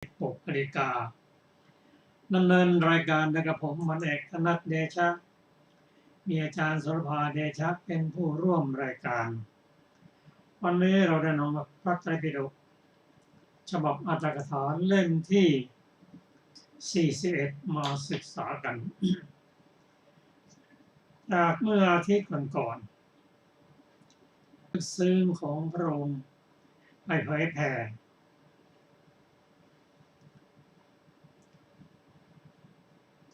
16 นาฬิกาดำเนินรายการโดยกระผมมนเอกธนัทเดชะมีอาจารย์สรภาเดชะเป็นผู้ร่วมรายการวันนี้เราได้นำพระไตรปิฎกฉบับอรรถกถาเล่มที่ 41 มาศึกษากัน จากเมื่ออาทิตย์ก่อนๆซึ้งของพระองค์ไปเผยแผ่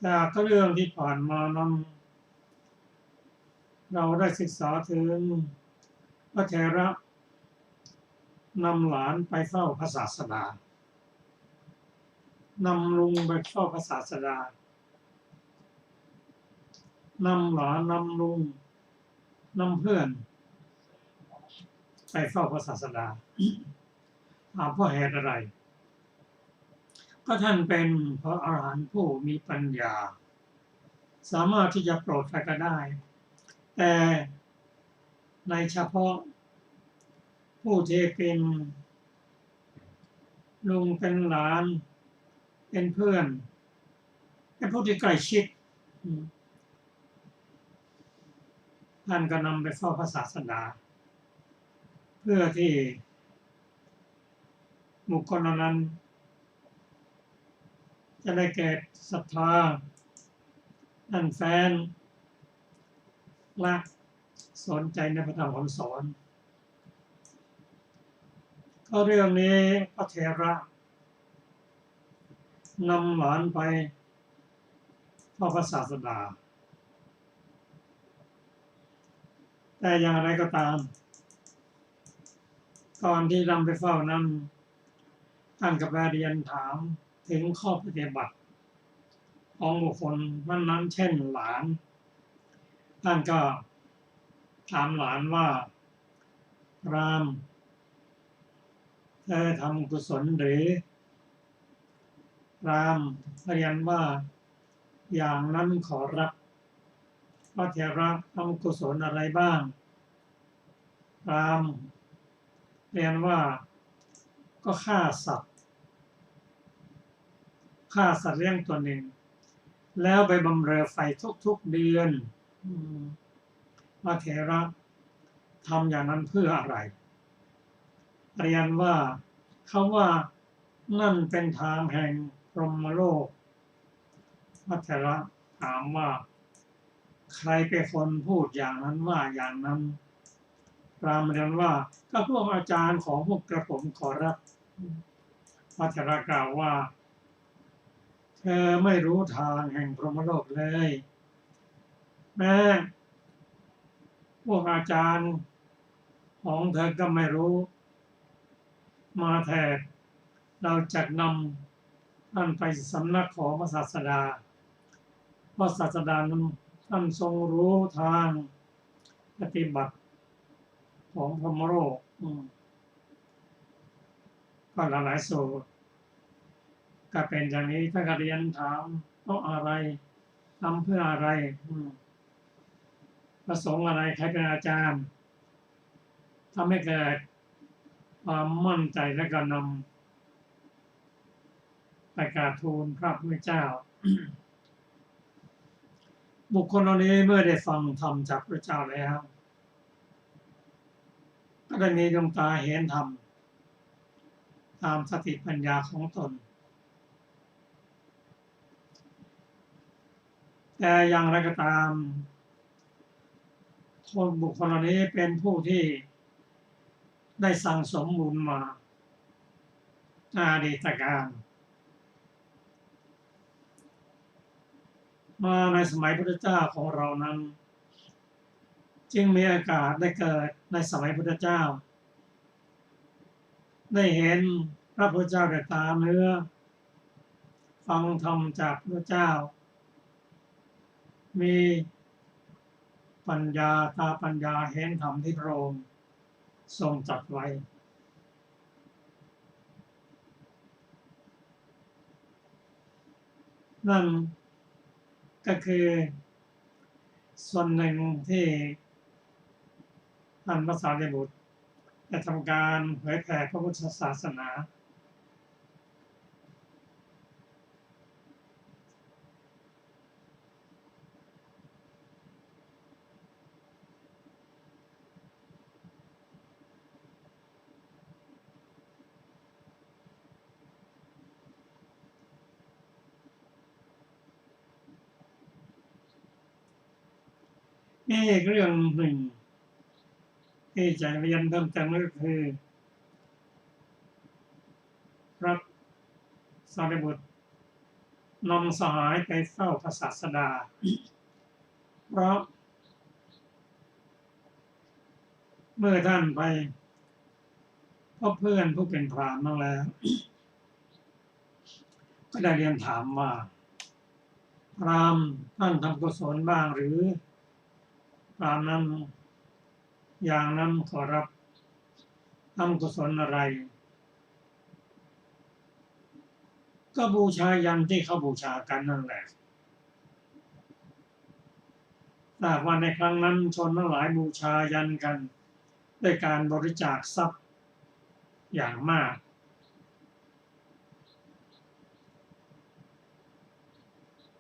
จากเรื่องที่ผ่านมานั้นเราได้ศึกษาถึงพระเถระนำหลานไปเฝ้าพระศาสดานำลุงไปเฝ้าพระศาสดานำหลานนำลุงนำเพื่อนไปเฝ้าพระศาสดาถามเพราะเหตุอะไรก็ท่านเป็นพระอรหันต์ผู้มีปัญญาสามารถที่จะโปรดใครก็ได้แต่ในเฉพาะผู้ที่เป็นลุงเป็นหลานเป็นเพื่อนเป็นผู้ที่ใกล้ชิดท่านก็นำไปเฝ้าพระศาสดาเพื่อที่บุคคลนั้นจะได้เกิดศรัทธาอันแฟนรักสนใจในพระธรรมคำสอนก็เรื่องนี้พระเถระนำหลานไปเฝ้าพระศาสดาแต่อย่างไรก็ตามก่อนที่นำไปเฝ้านั้นท่านก็ไปเรียนถามถึงข้อปฏิบัติของบุคคลนั้นๆเช่นหลานท่านก็ถามหลานว่ารามเธอทำกุศลหรือรามเรียนว่าอย่างนั้นขอรับพระเถระทำกุศลอะไรบ้างรามเรียนว่าก็ฆ่าสัตว์เลี้ยงตัวหนึ่งแล้วไปบำเรอไฟทุกๆเดือนพระเถระทำอย่างนั้นเพื่ออะไรเรียนว่าเขาว่านั่นเป็นทางแห่งพรหมโลกพระเถระถามว่าใครเป็นคนพูดอย่างนั้นว่าอย่างนั้นรามเรียนว่าก็พวกอาจารย์ของพวกกระผมขอรับพระเถระกล่าวว่าเธอไม่รู้ทางแห่งพรหมโลกเลยแม้พวกอาจารย์ของเธอก็ไม่รู้มาแทนเราจะนำท่านไปสำนักของพระศาสดาพระศาสดานั้นท่านทรงรู้ทางปฏิบัติของพรหมโลกก็หลายสูตรก็เป็นอย่างนี้ถ้าเรียนถามเพราะอะไรทำเพื่ออะไรประสงค์อะไรใครเป็นอาจารย์ทำให้เกิดความมั่นใจและก็นำไปกราบทูลพระพุทธเจ้า บุคคลเหล่านี้เมื่อได้ฟังธรรมจากพระเจ้าแล้วก็ได้มีดวงตาเห็นธรรมตามสติปัญญาของตนแต่อย่างไรก็ตามบุคคลเหล่านี้เป็นผู้ที่ได้สั่งสมบุญมาอดีตการมาในสมัยพุทธเจ้าของเรานั้นจึงมีโอกาสได้เกิดในสมัยพุทธเจ้าได้เห็นพระพุทธเจ้าด้วยตาเนื้อฟังธรรมจากพระเจ้ามีปัญญาตาปัญญาเห็นธรรมที่พระองค์ทรงตรัสไว้นั่นก็คือส่วนหนึ่งที่ท่านพระสารีบุตรได้ทำการเผยแผ่พระพุทธศาสนา นี่อีกเรื่องหนึ่งที่จะเรียนเพิ่มเติมก็คือพระสารีบุตรนำสหายไปเฝ้าพระศาสดาเพราะเมื่อท่านไปพบเพื่อนผู้เป็นพราหมณ์มาแล้วก็ได้เรียนถามว่าพราหมณ์ท่านทำกุศลบ้างหรือพราหมณ์นั้นอย่างนั้นขอรับทำกุศลอะไรก็บูชายันที่เขาบูชากันนั่นแหละแต่ว่าในครั้งนั้นชนทั้งหลายบูชายันกันด้วยการบริจาคทรัพย์อย่างมาก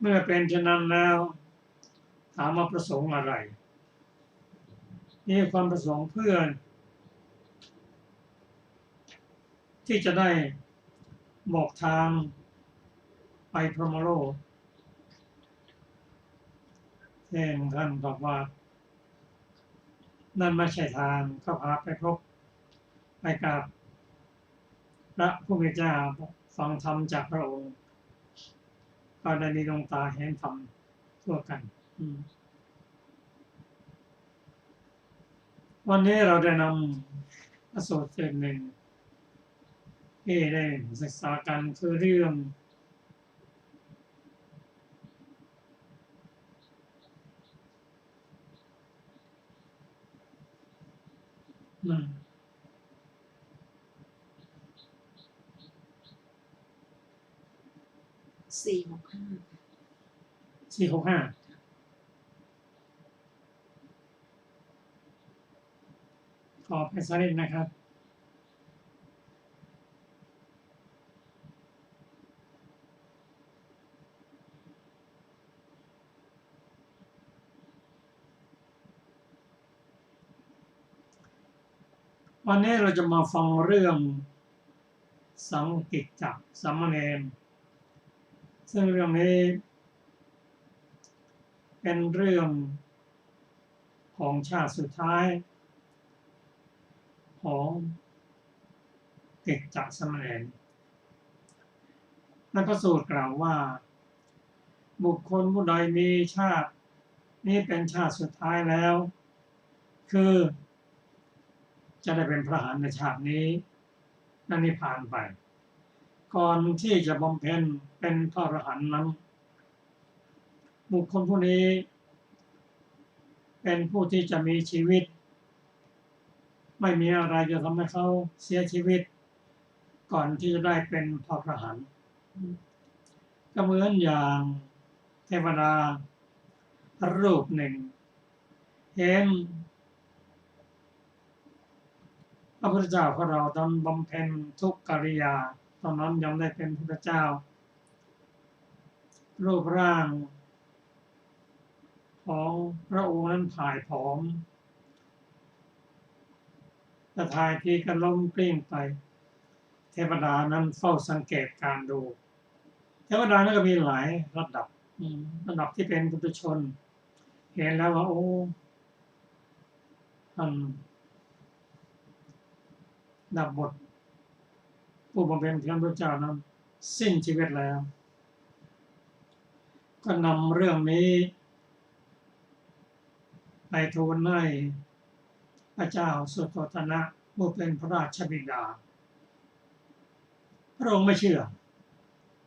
เมื่อเป็นเช่นนั้นแล้วถามว่าประสงค์อะไรนี่ความประสงค์เพื่อที่จะได้บอกทางไปพรหมโลกเช่นท่านบอกว่านั่นไม่ใช่ทางก็พาไปพบไปกับพระผู้เป็นเจ้าฟังธรรมจากพระองค์ก็ได้มีดวงตาเห็นธรรมทั่วกันวันนี้เราได้นำพระสูตรหนึ่งที่ได้ศึกษากันคือเรื่อง465ขอไปสักนิดนะครับวันนี้เราจะมาฟังเรื่องสังกิจจสามเณรซึ่งเรื่องนี้เป็นเรื่องของชาติสุดท้ายของกิจจสามเณรในพระสูตรกล่าวว่าบุคคลผู้ใดมีชาตินี้เป็นชาติสุดท้ายแล้วคือจะได้เป็นพระอรหันต์ในชาตินี้นั่นนิพพานไปก่อนที่จะบำเพ็ญเป็นพระอรหันต์นั้นบุคคลผู้นี้เป็นผู้ที่จะมีชีวิตไม่มีอะไรจะทำให้เขาเสียชีวิตก่อนที่จะได้เป็นพระอรหันต์ก็เหมือนอย่างเทวดารูปหนึ่งเห็นพระพุทธเจ้าของเราตอนบำเพ็ญทุกกิริยาตอนนั้นยังได้เป็นพระพุทธเจ้ารูปร่างของพระองค์นั้นผายผอมแต่ทายทีก็ล้มกลิ้งไปเทวดานั้นเฝ้าสังเกตการดูเทวดานั้นก็มีหลายระดับที่เป็นปุถุชนเห็นแล้วว่าโอ้ท่านดับบทผู้บำเพ็ญเพียรพระเจ้านั้นสิ้นชีวิตแล้วก็นำเรื่องนี้ไปทูลให้พระเจ้าสุโธทนะผู้เป็นพระราชบิดาพระองค์ไม่เชื่อ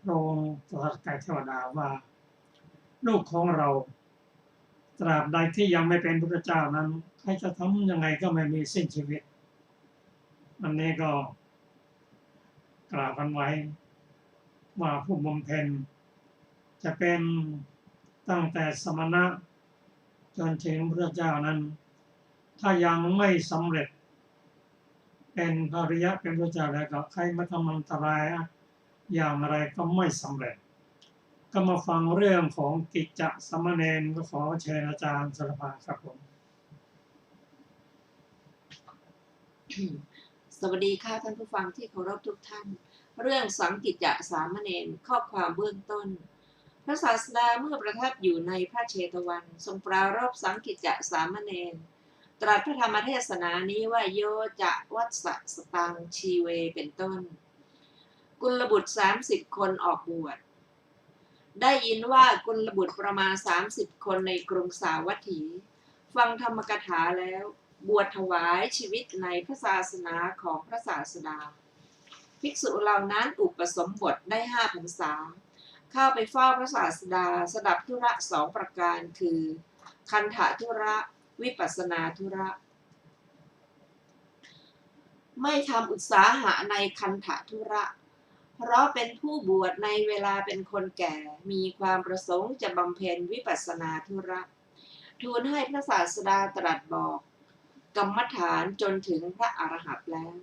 พระองค์ตรัสกับเทวดาว่าลูกของเราตราบใดที่ยังไม่เป็นพระเจ้านั้นใครจะทำยังไงก็ไม่มีสิ้นชีวิตอันนี้ก็กล่าวกันไว้ว่าผู้บำเพ็ญจะเป็นตั้งแต่สมณะจนถึงพระเจ้านั้นถ้ายังไม่สำเร็จเป็นพระอริยะเป็นพระเจ้าแล้วก็ใครมาทำอันตรายอย่างไรก็ไม่สำเร็จก็มาฟังเรื่องของกิจจสามเณรก็ขอเชิญอาจารย์สรภาครับผมสวัสดีค่ะท่านผู้ฟังที่เคารพทุกท่านเรื่องสังกิจจสามเณรข้อความเบื้องต้นพ ระศาสดาเมื่อประทับอยู่ในพระเชตวันทรงปรารภสังกิจจะสามเณรตรัสพระธรรมเทศนานี้ว่าโยจะวัสสตังชีเวเป็นต้นกุลบุตร30 คนออกบวชได้ยินว่ากุลบุตรประมาณ30 คนในกรุงสาวัตถีฟังธรรมกถาแล้วบวชถวายชีวิตในพระศาสนาของพระศาสดาภิกษุเหล่านั้นอุปสมบทได้5 พรรษาเข้าไปเฝ้าพระศาสดาสดับธุระ2 ประการคือคันธธุระวิปัสสนาธุระไม่ทำอุตสาหะในคันธธุระเพราะเป็นผู้บวชในเวลาเป็นคนแก่มีความประสงค์จะบำเพ็ญวิปัสสนาธุระทูลให้พระศาสดาตรัสบอกกรรมฐานจนถึงพระอรหันต์แล้ว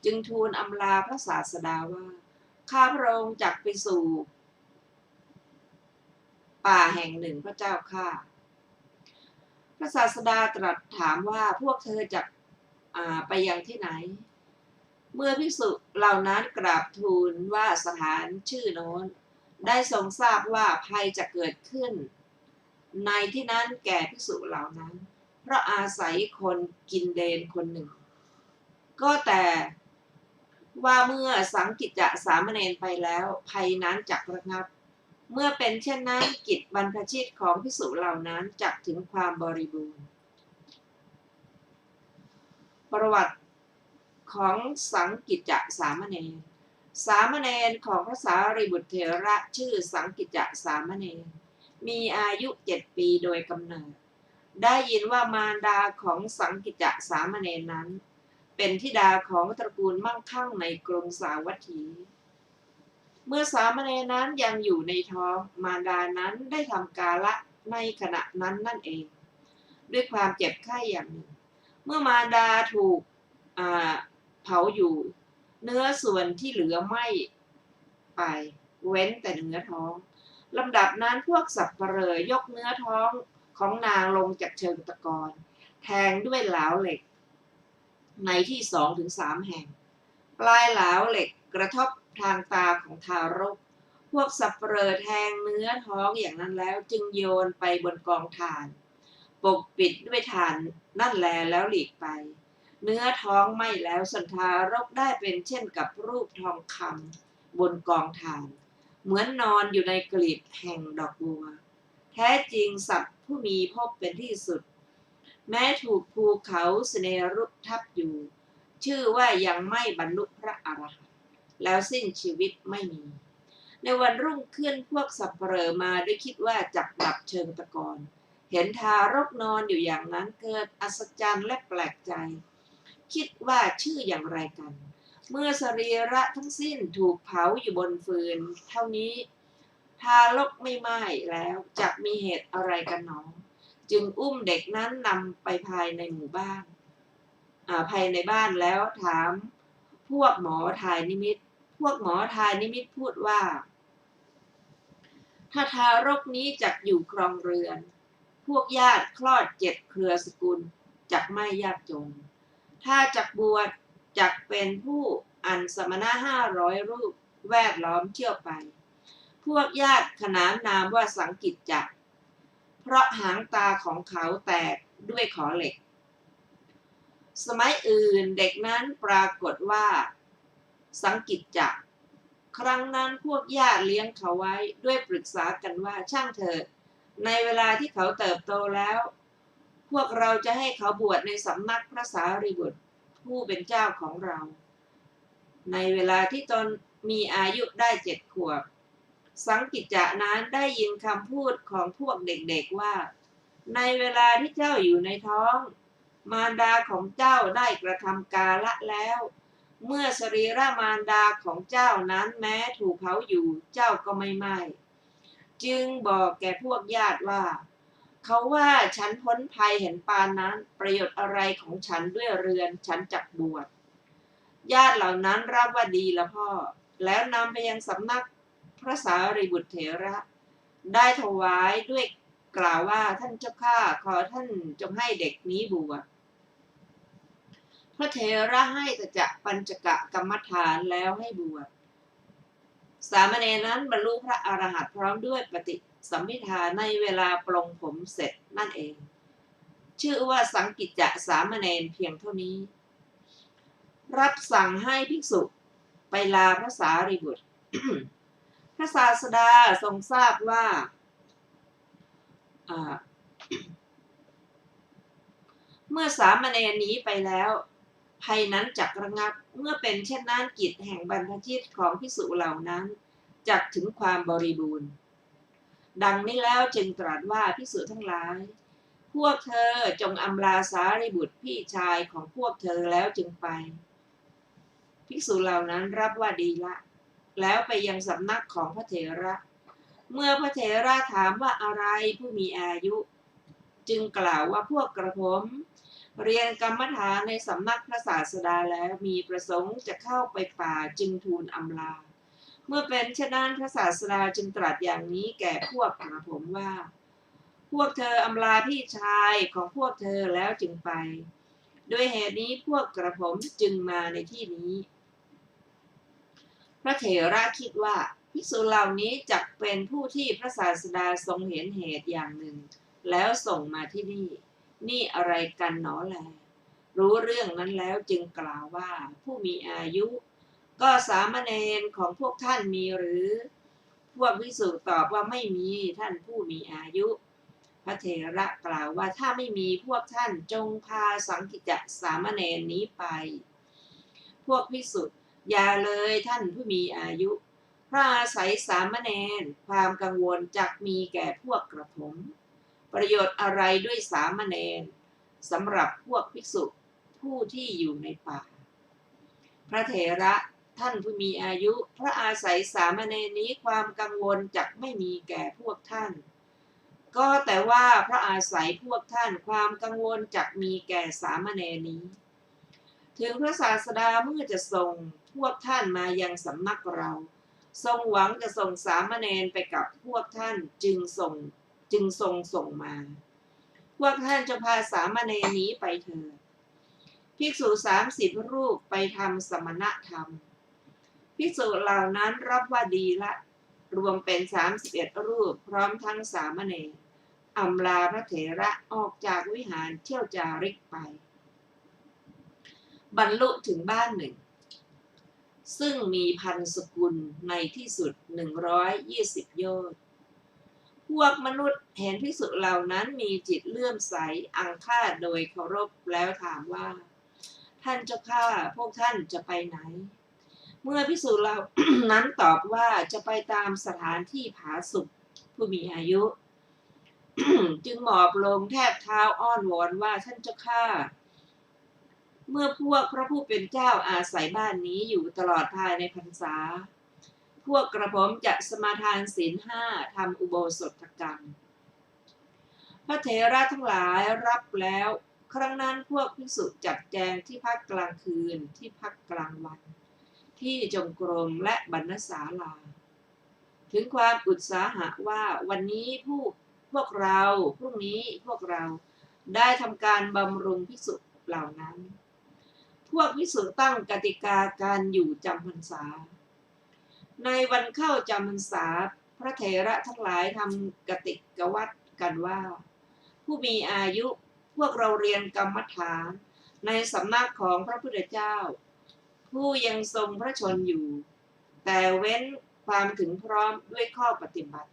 จึงทูลอำลาพระศาสดาว่าข้าพระองค์จักไปสู่ป่าแห่งหนึ่งพระเจ้าข้าพระศาสดาตรัสถามว่าพวกเธอจักไปยังที่ไหนเมื่อภิกษุเหล่านั้นกราบทูลว่าสถานชื่อโน้นได้ทรงทราบว่าภัยจะเกิดขึ้นในที่นั้นแก่ภิกษุเหล่านั้นเพราะอาศัยคนกินเดนคนหนึ่งก็แต่ว่าเมื่อสังกิจจะสามเณรไปแล้วภัยนั้นจักระงับเมื่อเป็นเช่นนั้นกิจบรรพชิตของภิกษุเหล่านั้นจักถึงความบริบูรณ์ประวัติของสังกิจจะสามเณรสามเณรของพระสารีบุตรเถระชื่อสังกิจจะสามเณรมีอายุ7 ปีโดยกำเนิดได้ยินว่ามารดาของสังกิจจะสามเณรนั้นเป็นธิดาของตระกูลมั่งคั่งในกรุงสาวัตถีเมื่อสามเณรนั้นยังอยู่ในท้องมารดานั้นได้ทำกาละในขณะนั้นนั่นเองด้วยความเจ็บไข้อย่างหนึ่งเมื่อมารดาถูกเผาอยู่เนื้อส่วนที่เหลือไม่ไปเว้นแต่เนื้อท้องลำดับนั้นพวกสัปเหร่อยกเนื้อท้องของนางลงจากเชิงตะกอนแทงด้วยเหลาเหล็กในที่2 ถึง 3 แห่งปลายเหลาเหล็กกระทบทางตาของทารกพวกสัปเหร่อแทงเนื้อท้องอย่างนั้นแล้วจึงโยนไปบนกองถ่านปกปิดด้วยถ่านนั่นแลแล้วหลีกไปเนื้อท้องไหม้แล้วส่วนทารกได้เป็นเช่นกับรูปทองคำบนกองถ่านเหมือนนอนอยู่ในกลีบแห่งดอกบัวแท้จริงสัตว์ผู้มีภพเป็นที่สุดแม้ถูกภูเขาสเนรุทับอยู่ชื่อว่ายังไม่บรรลุพระอรหันต์แล้วสิ้นชีวิตไม่มีในวันรุ่งขึ้นพวกสัปเหร่อมาด้วยคิดว่าจักดับเชิงตะกอนเห็นทารกนอนอยู่อย่างนั้นเกิดอัศจรรย์และแปลกใจคิดว่าชื่ออย่างไรกันเมื่อสรีระทั้งสิ้นถูกเผาอยู่บนฟืนเท่านี้ทารกไม่ไหม้แล้วจักมีเหตุอะไรกันหนอจึงอุ้มเด็กนั้นนำไปภายในหมู่บ้านภายในบ้านแล้วถามพวกหมอทายนิมิตพวกหมอทายนิมิตพูดว่าถ้าทารกนี้จักอยู่ครองเรือนพวกญาติคลอด7 เครือสกุลจักไม่ยากจนถ้าจักบวชจักเป็นผู้อันสมณะ500 รูปแวดล้อมเที่ยวไปพวกญาติขนานนามว่าสังกิจจะเพราะหางตาของเขาแตกด้วยขอเหล็กสมัยอื่นเด็กนั้นปรากฏว่าสังกิจจะครั้งนั้นพวกญาติเลี้ยงเขาไว้ด้วยปรึกษากันว่าช่างเถิดในเวลาที่เขาเติบโตแล้วพวกเราจะให้เขาบวชในสำนักพระสารีบุตรผู้เป็นเจ้าของเราในเวลาที่ตนมีอายุได้7 ขวบสังกิจจะนั้นได้ยินคำพูดของพวกเด็กๆว่าในเวลาที่เจ้าอยู่ในท้องมารดาของเจ้าได้กระทำกาละแล้วเมื่อสรีระมารดาของเจ้านั้นแม้ถูกเผาอยู่เจ้าก็ไม่ไหม้จึงบอกแก่พวกญาติว่าเขาว่าฉันพ้นภัยเห็นปานนั้นประโยชน์อะไรของฉันด้วยเรือนฉันจักบวชญาติเหล่านั้นรับว่าดีละพ่อแล้วนำไปยังสำนักพระสารีบุตรเถระได้ถวายด้วยกล่าวว่าท่านเจ้าข้าขอท่านจงให้เด็กนี้บวชพระเถระให้สัจจะปัญจกะกรรมฐานแล้วให้บวช สามเณรนั้นบรรลุพระอรหันต์พร้อมด้วยปฏิสัมภิทาในเวลาปลงผมเสร็จนั่นเองชื่อว่าสังกิจจะสามเณรเพียงเท่านี้รับสั่งให้ภิกษุไปลาพระสารีบุตร พระศาสดาทรงทราบว่าเมื่อสามเณรหนีไปแล้วภัยนั้นจักระงับเมื่อเป็นเช่นนั้นกิจแห่งบรรพชิตของภิกษุเหล่านั้นจักถึงความบริบูรณ์ดังนี้แล้วจึงตรัสว่าภิกษุทั้งหลายพวกเธอจงอำลาสารีบุตรพี่ชายของพวกเธอแล้วจึงไปภิกษุเหล่านั้นรับว่าดีละแล้วไปยังสำนักของพระเถระเมื่อพระเถระถามว่าอะไรผู้มีอายุจึงกล่าวว่าพวกกระผมเรียนกรรมฐานในสำนักพระศาสดาแล้วมีประสงค์จะเข้าไปป่าจึงทูลอำลาเมื่อเป็นเช่นนั้นพระศาสดาจึงตรัสอย่างนี้แก่พวกกระผมว่าพวกเธออำลาพี่ชายของพวกเธอแล้วจึงไปด้วยเหตุนี้พวกกระผมจึงมาในที่นี้พระเถระคิดว่าภิกษุเหล่านี้จักเป็นผู้ที่พระศาสดาทรงเห็นเหตุอย่างหนึ่งแล้วส่งมาที่นี่อะไรกันหนอแลรู้เรื่องนั้นแล้วจึงกล่าวว่าผู้มีอายุก็สามเณรของพวกท่านมีหรือพวกภิกษุตอบว่าไม่มีท่านผู้มีอายุพระเถระกล่าวว่าถ้าไม่มีพวกท่านจงพาสังกิจจะสามเณรนี้ไปพวกภิกษุอย่าเลยท่านผู้มีอายุเพราะอาศัยสามเณรความกังวลจักมีแก่พวกกระผมประโยชน์อะไรด้วยสามเณรสำหรับพวกภิกษุผู้ที่อยู่ในป่าพระเถระท่านผู้มีอายุเพราะอาศัยสามเณรนี้ความกังวลจักไม่มีแก่พวกท่านก็แต่ว่าเพราะอาศัยพวกท่านความกังวลจักมีแก่สามเณรนี้ถึงพระศาสดาเมื่อจะส่งพวกท่านมายังสำนักเราทรงหวังจะส่งสามเณรไปกับพวกท่านจึงทรงส่งมาพวกท่านจะพาสามเณรนี้ไปเถิดภิกษุ30 รูปไปทำสมณธรรมภิกษุเหล่านั้นรับว่าดีละรวมเป็น31 รูปพร้อมทั้งสามเณรอำลาพระเถระออกจากวิหารเที่ยวจาริกไปบรรลุถึงบ้านหนึ่งซึ่งมีพันสกุลในที่สุด120 โยชน์พวกมนุษย์เห็นภิกษุเหล่านั้นมีจิตเลื่อมใสอังคาดโดยเคารพแล้วถามว่าท่านเจ้าข้าพวกท่านจะไปไหนเมื่อภิกษุเหล่า นั้นตอบว่าจะไปตามสถานที่ผาสุกผู้มีอายุ จึงหมอบลงแทบเท้าอ้อนวอนว่าท่านเจ้าข้าเมื่อพวกพระผู้เป็นเจ้าอาศัยบ้านนี้อยู่ตลอดภายในพรรษาพวกกระผมจะสมาทานศีล 5ทำอุโบสถกรรมพระเถระทั้งหลายรับแล้วครั้งนั้นพวกภิกษุจัดแจงที่พักกลางคืนที่พักกลางวันที่จงกรมและบรรณศาลาถึงความอุตสาหะว่าวันนี้พวกเราพรุ่งนี้พวกเราได้ทำการบำรุงภิกษุเหล่านั้นพวกภิกษุตั้งกติกาการอยู่จำพรรษาในวันเข้าจำพรรษาพระเถระทั้งหลายทำกติกวัดกันว่าผู้มีอายุพวกเราเรียนกรรมฐานในสำนักของพระพุทธเจ้าผู้ยังทรงพระชนอยู่แต่เว้นความถึงพร้อมด้วยข้อปฏิบัติ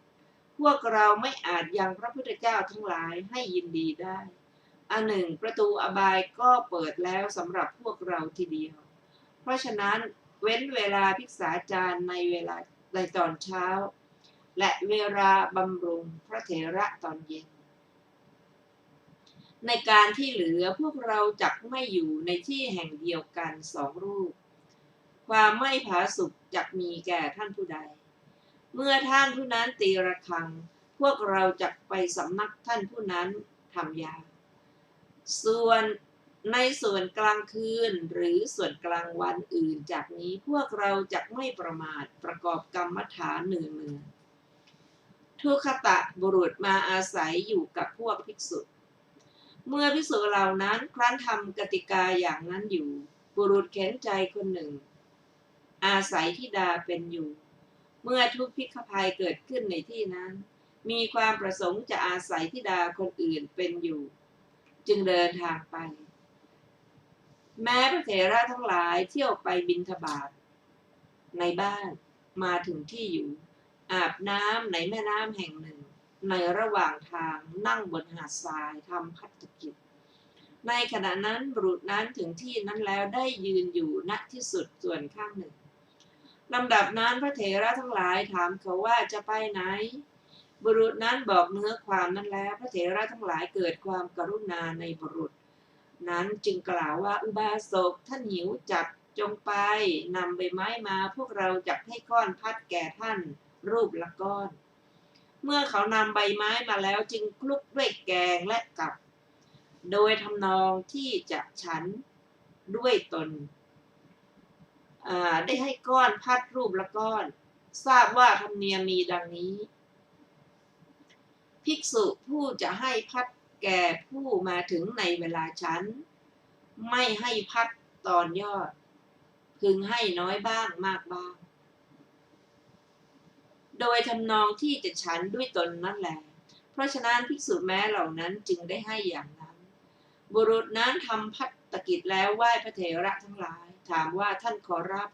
พวกเราไม่อาจยังพระพุทธเจ้าทั้งหลายให้ยินดีได้อันหนึ่งประตูอบายก็เปิดแล้วสำหรับพวกเราทีเดียวเพราะฉะนั้นเว้นเวลาภิกษาจารในตอนเช้าและเวลาบำรุงพระเถระตอนเย็นในการที่เหลือพวกเราจักไม่อยู่ในที่แห่งเดียวกัน2 รูปความไม่ผาสุกจักมีแก่ท่านผู้ใดเมื่อท่านผู้นั้นตีระฆังพวกเราจักไปสำนักท่านผู้นั้นทำยาในส่วนกลางคืนหรือส่วนกลางวันอื่นจากนี้พวกเราจักไม่ประมาทประกอบกรรมฐานเนืองทุคตะบุรุษมาอาศัยอยู่กับพวกภิกษุเมื่อภิกษุเหล่านั้นครั้นทำกติกาอย่างนั้นอยู่บุรุษเข็นใจคนหนึ่งอาศัยธิดาเป็นอยู่ เมื่อทุกพิกภัยเกิดขึ้นในที่นั้นมีความประสงค์จะอาศัยธิดาคนอื่นเป็นอยู่จึงเดินทางไปแม้พระเถระทั้งหลายเที่ยวไปบิณฑบาตในบ้านมาถึงที่อยู่อาบน้ำในแม่น้ำแห่งหนึ่งในระหว่างทางนั่งบนหาดทรายทำภัตกิจในขณะนั้นบุรุษนั้นถึงที่นั้นแล้วได้ยืนอยู่ณที่สุดส่วนข้างหนึ่งลำดับนั้นพระเถระทั้งหลายถามเขาว่าจะไปไหนบุรุษนั้นบอกเนื้อความนั้นแล้วพระเถระทั้งหลายเกิดความกรุณาในบุรุษนั้นจึงกล่าวว่าอุบาสกท่านหิวจัดจงไปนำใบไม้มาพวกเราจักให้ก้อนพัดแก่ท่านรูปละก้อนเมื่อเขานำใบไม้มาแล้วจึงคลุกด้วยแกงและกับโดยทำนองที่จะฉันด้วยตนได้ให้ก้อนพัดรูปละก้อนทราบว่าธรรมเนียมมีดังนี้ภิกษุผู้จะให้พัดแก่ผู้มาถึงในเวลาฉันไม่ให้พัดตอนยอดพึงให้น้อยบ้างมากบ้างโดยทำนองที่จะฉันด้วยตนนั่นแหละเพราะฉะนั้นภิกษุแม้เหล่านั้นจึงได้ให้อย่างนั้นบุรุษนั้นทำภัตกิจแล้วไหว้พระเถระทั้งหลายถามว่าท่านขอรับ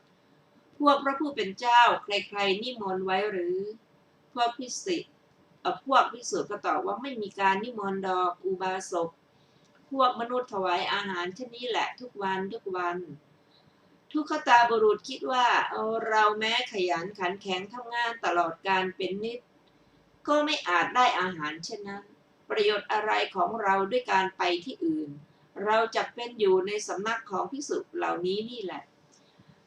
พวกพระผู้เป็นเจ้าใครๆนิมนต์ไว้หรือพวกภิกษุก็ตอบว่าไม่มีการนิมนต์ดอกอุบาสกพวกมนุษย์ถวายอาหารเช่นนี้แหละทุกวันทุกขตาบุรุษคิดว่าเราแม้ขยันขันแข็งทำงานตลอดการเป็นนิดก็ไม่อาจได้อาหารเช่นนั้นประโยชน์อะไรของเราด้วยการไปที่อื่นเราจะเป็นอยู่ในสำนักของภิกษุเหล่านี้นี่แหละ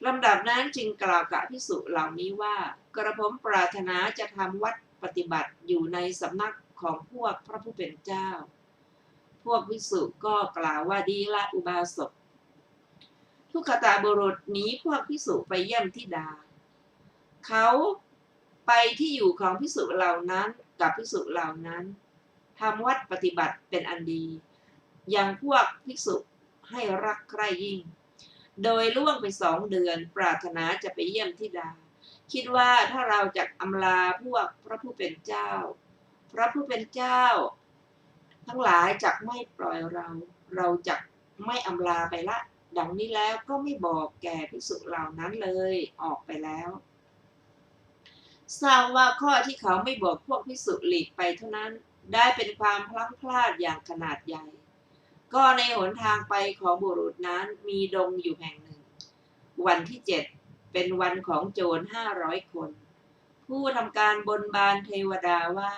ลำดับนั้นจึงกล่าวกับภิกษุเหล่านี้ว่ากระผมปรารถนาจะทำวัดปฏิบัติอยู่ในสำนักของพวกพระผู้เป็นเจ้าพวกภิกษุก็กล่าวว่าดีละอุบาสกทุกขตาบุรุษหนีพวกภิกษุไปเยี่ยมธิดาเขาไปที่อยู่ของภิกษุเหล่านั้นกับภิกษุเหล่านั้นทำวัดปฏิบัติเป็นอันดียังพวกภิกษุให้รักใคร่ยิ่งโดยล่วงไป2 เดือนปรารถนาจะไปเยี่ยมธิดาคิดว่าถ้าเราจักอำลาพวกพระผู้เป็นเจ้าพระผู้เป็นเจ้าทั้งหลายจักไม่ปล่อยเราจักไม่อำลาไปละดังนี้แล้วก็ไม่บอกแก่ภิกษุเหล่านั้นเลยออกไปแล้วทราบว่าข้อที่เขาไม่บอกพวกภิกษุหลีกไปเท่านั้นได้เป็นความพลั้งพลาดอย่างขนาดใหญ่ก็ในหนทางไปของบุรุษนั้นมีดงอยู่แห่งหนึ่งวันที่7เป็นวันของโจร500 คนผู้ทำการบนบานเทวดาว่า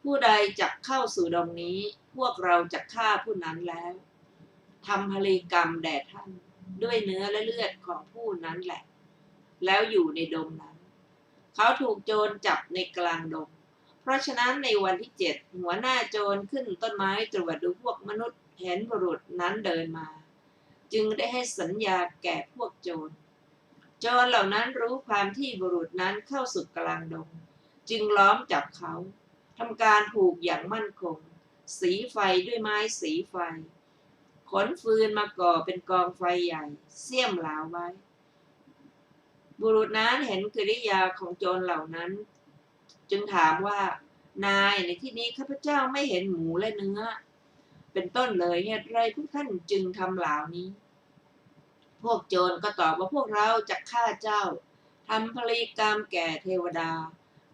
ผู้ใดจักเข้าสู่ดงนี้พวกเราจะฆ่าผู้นั้นแล้วทำพลีกรรมแด่ท่านด้วยเนื้อและเลือดของผู้นั้นแหละแล้วอยู่ในดงนั้นเขาถูกโจรจับในกลางดงเพราะฉะนั้นในวันที่7หัวหน้าโจรขึ้นต้นไม้ตรวจดูพวกมนุษย์เห็นบุรุษนั้นเดินมาจึงได้ให้สัญญาแก่พวกโจรเหล่านั้นรู้ความที่บุรุษนั้นเข้าสู่กลางดงจึงล้อมจับเขาทำการผูกอย่างมั่นคงสีไฟด้วยไม้สีไฟขนฟืนมาก่อเป็นกองไฟใหญ่เสี้ยมหลาไว้บุรุษนั้นเห็นกิริยาของโจรเหล่านั้นจึงถามว่านายในที่นี้ข้าพเจ้าไม่เห็นหมูและเนื้อเป็นต้นเลยเหตุไรพวกท่านจึงทำเหล่านี้พวกโจรก็ตอบว่าพวกเราจะฆ่าเจ้าทำพลีกรรมแก่เทวดา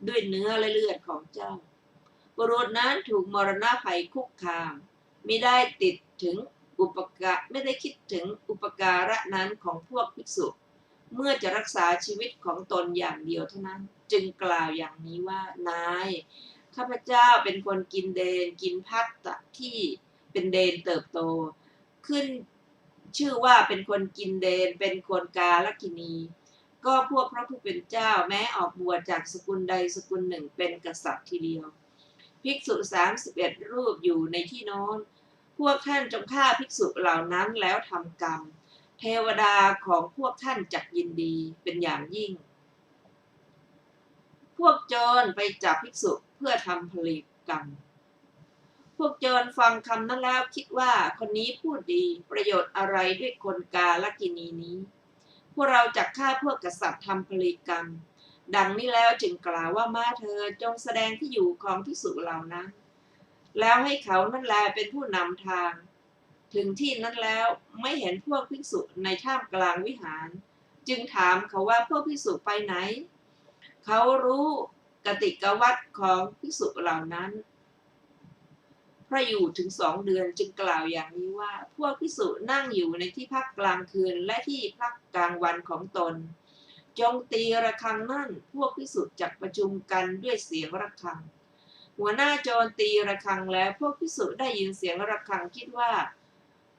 ด้วยเนื้อและเลือดของเจ้าบุรุษนั้นถูกมรณะภัยคุกคามไม่ได้คิดถึงอุปการะนั้นของพวกภิกษุเมื่อจะรักษาชีวิตของตนอย่างเดียวเท่านั้นจึงกล่าวอย่างนี้ว่านายข้าพเจ้าเป็นคนกินเดนกินภัตตะที่เป็นเดนเติบโตขึ้นชื่อว่าเป็นคนกินเดนเป็นคนกาลกินีก็พวกพระผู้เป็นเจ้าแม้ออกบวชจากสกุลใดสกุลหนึ่งเป็นกษัตริย์ทีเดียวภิกษุ31 รูปอยู่ในที่โน้นพวกท่านจงฆ่าภิกษุเหล่านั้นแล้วทำกรรมเทวดาของพวกท่านจักยินดีเป็นอย่างยิ่งพวกโจรไปจับภิกษุเพื่อทำพลีกรรมพวกโจรฟังคำนั้นแล้วคิดว่าคนนี้พูดดีประโยชน์อะไรด้วยคนกาลกินีนี้พวกเราจักฆ่าพวกกษัตริย์ทำพลีกรรม ดังนี้แล้วจึงกล่าวว่ามาเธอจงแสดงที่อยู่ของภิกษุเหล่านั้นแล้วให้เขานั่นแลเป็นผู้นำทางถึงที่นั้นแล้วไม่เห็นพวกภิกษุในท่ามกลางวิหารจึงถามเขาว่าพวกภิกษุไปไหนเขารู้กติกวัตรของภิกษุเหล่านั้นเพราะอยู่ถึง2 เดือนจึงกล่าวอย่างนี้ว่าพวกภิกษุนั่งอยู่ในที่พักกลางคืนและที่พักกลางวันของตนจงตีระฆังนั่นพวกภิกษุจักประชุมกันด้วยเสียงระฆังหัวหน้าโจรตีระฆังแล้วพวกภิกษุได้ยินเสียงระฆังคิดว่า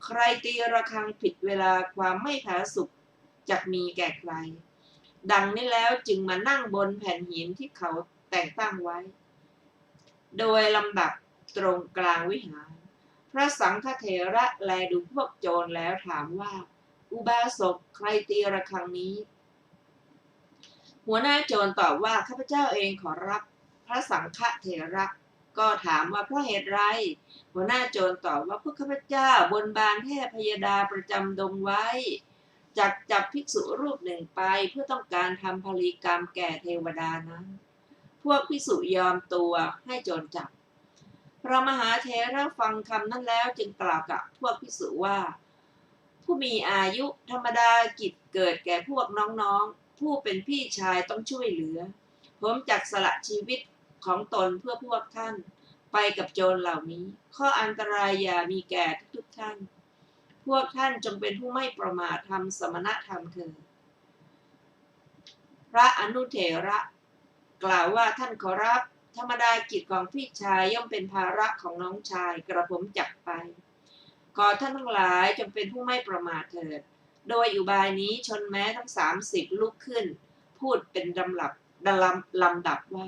ใครตีระฆังผิดเวลาความไม่ผาสุกจักมีแก่ใครดังนี้แล้วจึงมานั่งบนแผ่นหินที่เขาแต่งตั้งไว้โดยลำดับตรงกลางวิหารพระสังฆเถระแลดูพวกโจรแล้วถามว่าอุบาสกใครตีระฆังนี้หัวหน้าโจรตอบว่าข้าพเจ้าเองขอรับพระสังฆเถระก็ถามว่าเพราะเหตุไรหัวหน้าโจรตอบว่าพวกข้าพเจ้าบนบานเทพยดาประจำดงไว้จับภิกษุรูปหนึ่งไปเพื่อต้องการทำพลีกรรมแก่เทวดานั้นพวกภิกษุยอมตัวให้โจรจับพระมหาเถระฟังคำนั้นแล้วจึงกล่าวกับพวกภิกษุว่าผู้มีอายุธรรมดากิจเกิดแก่พวกน้องๆผู้เป็นพี่ชายต้องช่วยเหลือผมจักสละชีวิตของตนเพื่อพวกท่านไปกับโจรเหล่านี้ข้ออันตรายอย่ามีแก่ทุกท่านพวกท่านจงเป็นผู้ไม่ประมาททำสมณธรรมเถิดพระอนุเถระกล่าวว่าท่านขอรับธรรมดากิจของพี่ชายย่อมเป็นภาระของน้องชายกระผมจักไปขอท่านทั้งหลายจงเป็นผู้ไม่ประมาทเถิดโดยอุบายนี้ชนแม้ทั้ง30ลุกขึ้นพูดเป็นลำดับว่า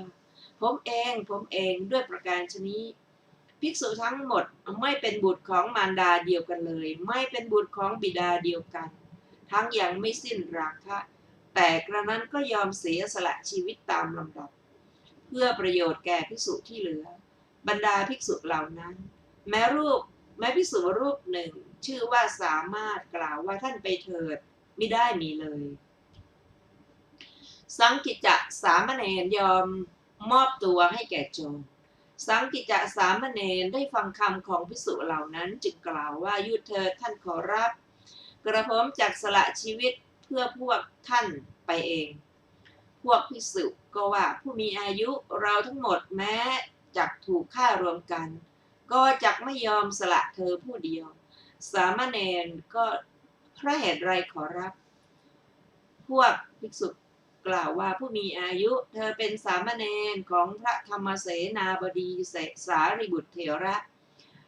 ผมเองด้วยประการชนี้ภิกษุทั้งหมดไม่เป็นบุตรของมารดาเดียวกันเลยไม่เป็นบุตรของบิดาเดียวกันทั้งยังไม่สิ้นราคะแต่กระนั้นก็ยอมเสียสละชีวิตตามลำดับเพื่อประโยชน์แก่ภิกษุที่เหลือบรรดาภิกษุเหล่านั้นแม้ภิกษุรูปหนึ่งชื่อว่าสามารถกล่าวว่าท่านไปเถิดไม่ได้มีเลยสังกิจจะสามเณรยอมมอบตัวให้แก่โจรสังกิจจะสามเณรได้ฟังคำของภิกษุเหล่านั้นจึงกล่าวว่าหยุดเถิดท่านขอรับกระผมจักสละชีวิตเพื่อพวกท่านไปเองพวกภิกษุก็ว่าผู้มีอายุเราทั้งหมดแม้จักถูกฆ่ารวมกันก็จักไม่ยอมสละเธอผู้เดียวสามเณรก็เพราะเหตุไรขอรับพวกภิกษุกล่าวว่าผู้มีอายุเธอเป็นสามเณรของพระธรรมเสนาบดีสารีบุตรเถระ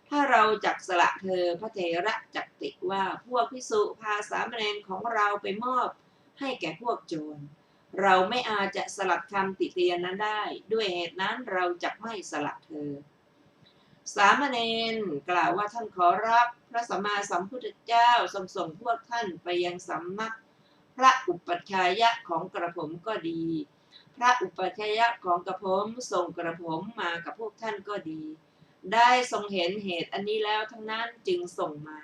ถ้าเราจักสละเธอพระเถระจักติว่าพวกภิกษุพาสามเณรของเราไปมอบให้แก่พวกโจรเราไม่อาจจะสลัดคำติเตียนนั้นได้ด้วยเหตุนั้นเราจักไม่สละเธอสามเณรกล่าวว่าท่านขอรับพระสัมมาสัมพุทธเจ้าทรงส่งพวกท่านไปยังสำนักพระอุปัชฌายะของกระผมก็ดีพระอุปัชฌายะของกระผมส่งกระผมมากับพวกท่านก็ดีได้ทรงเห็นเหตุอันนี้แล้วทั้งนั้นจึงส่งมา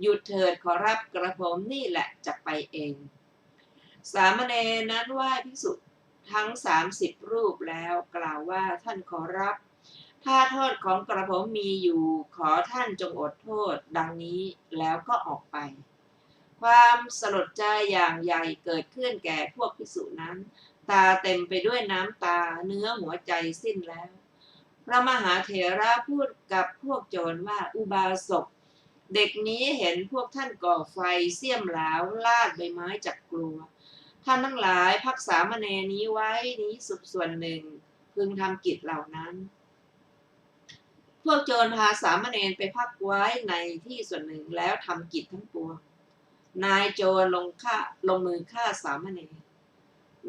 หยุดเถิดขอรับกระผมนี่แหละจะไปเองสามเณรนั้นไหว้ภิกษุทั้ง30รูปแล้วกล่าวว่าท่านขอรับถ้าโทษของกระผมมีอยู่ขอท่านจงอดโทษดังนี้แล้วก็ออกไปความสลดใจอย่างใหญ่เกิดขึ้นแก่พวกภิกษุนั้นตาเต็มไปด้วยน้ำตาเนื้อหัวใจสิ้นแล้วพระมหาเถระพูดกับพวกโจรว่าอุบาสกเด็กนี้เห็นพวกท่านก่อไฟเสี้ยมหลาวลาดใบไม้จักกลัวท่านทั้งหลายพักสามเณรนี้ไว้นี้สุดส่วนหนึ่งพึงทำกิจเหล่านั้นพวกโจรพาสามเณรไปพักไว้ในที่ส่วนหนึ่งแล้วทำกิจทั้งปวงนายโจรลงมือฆ่าสามเณร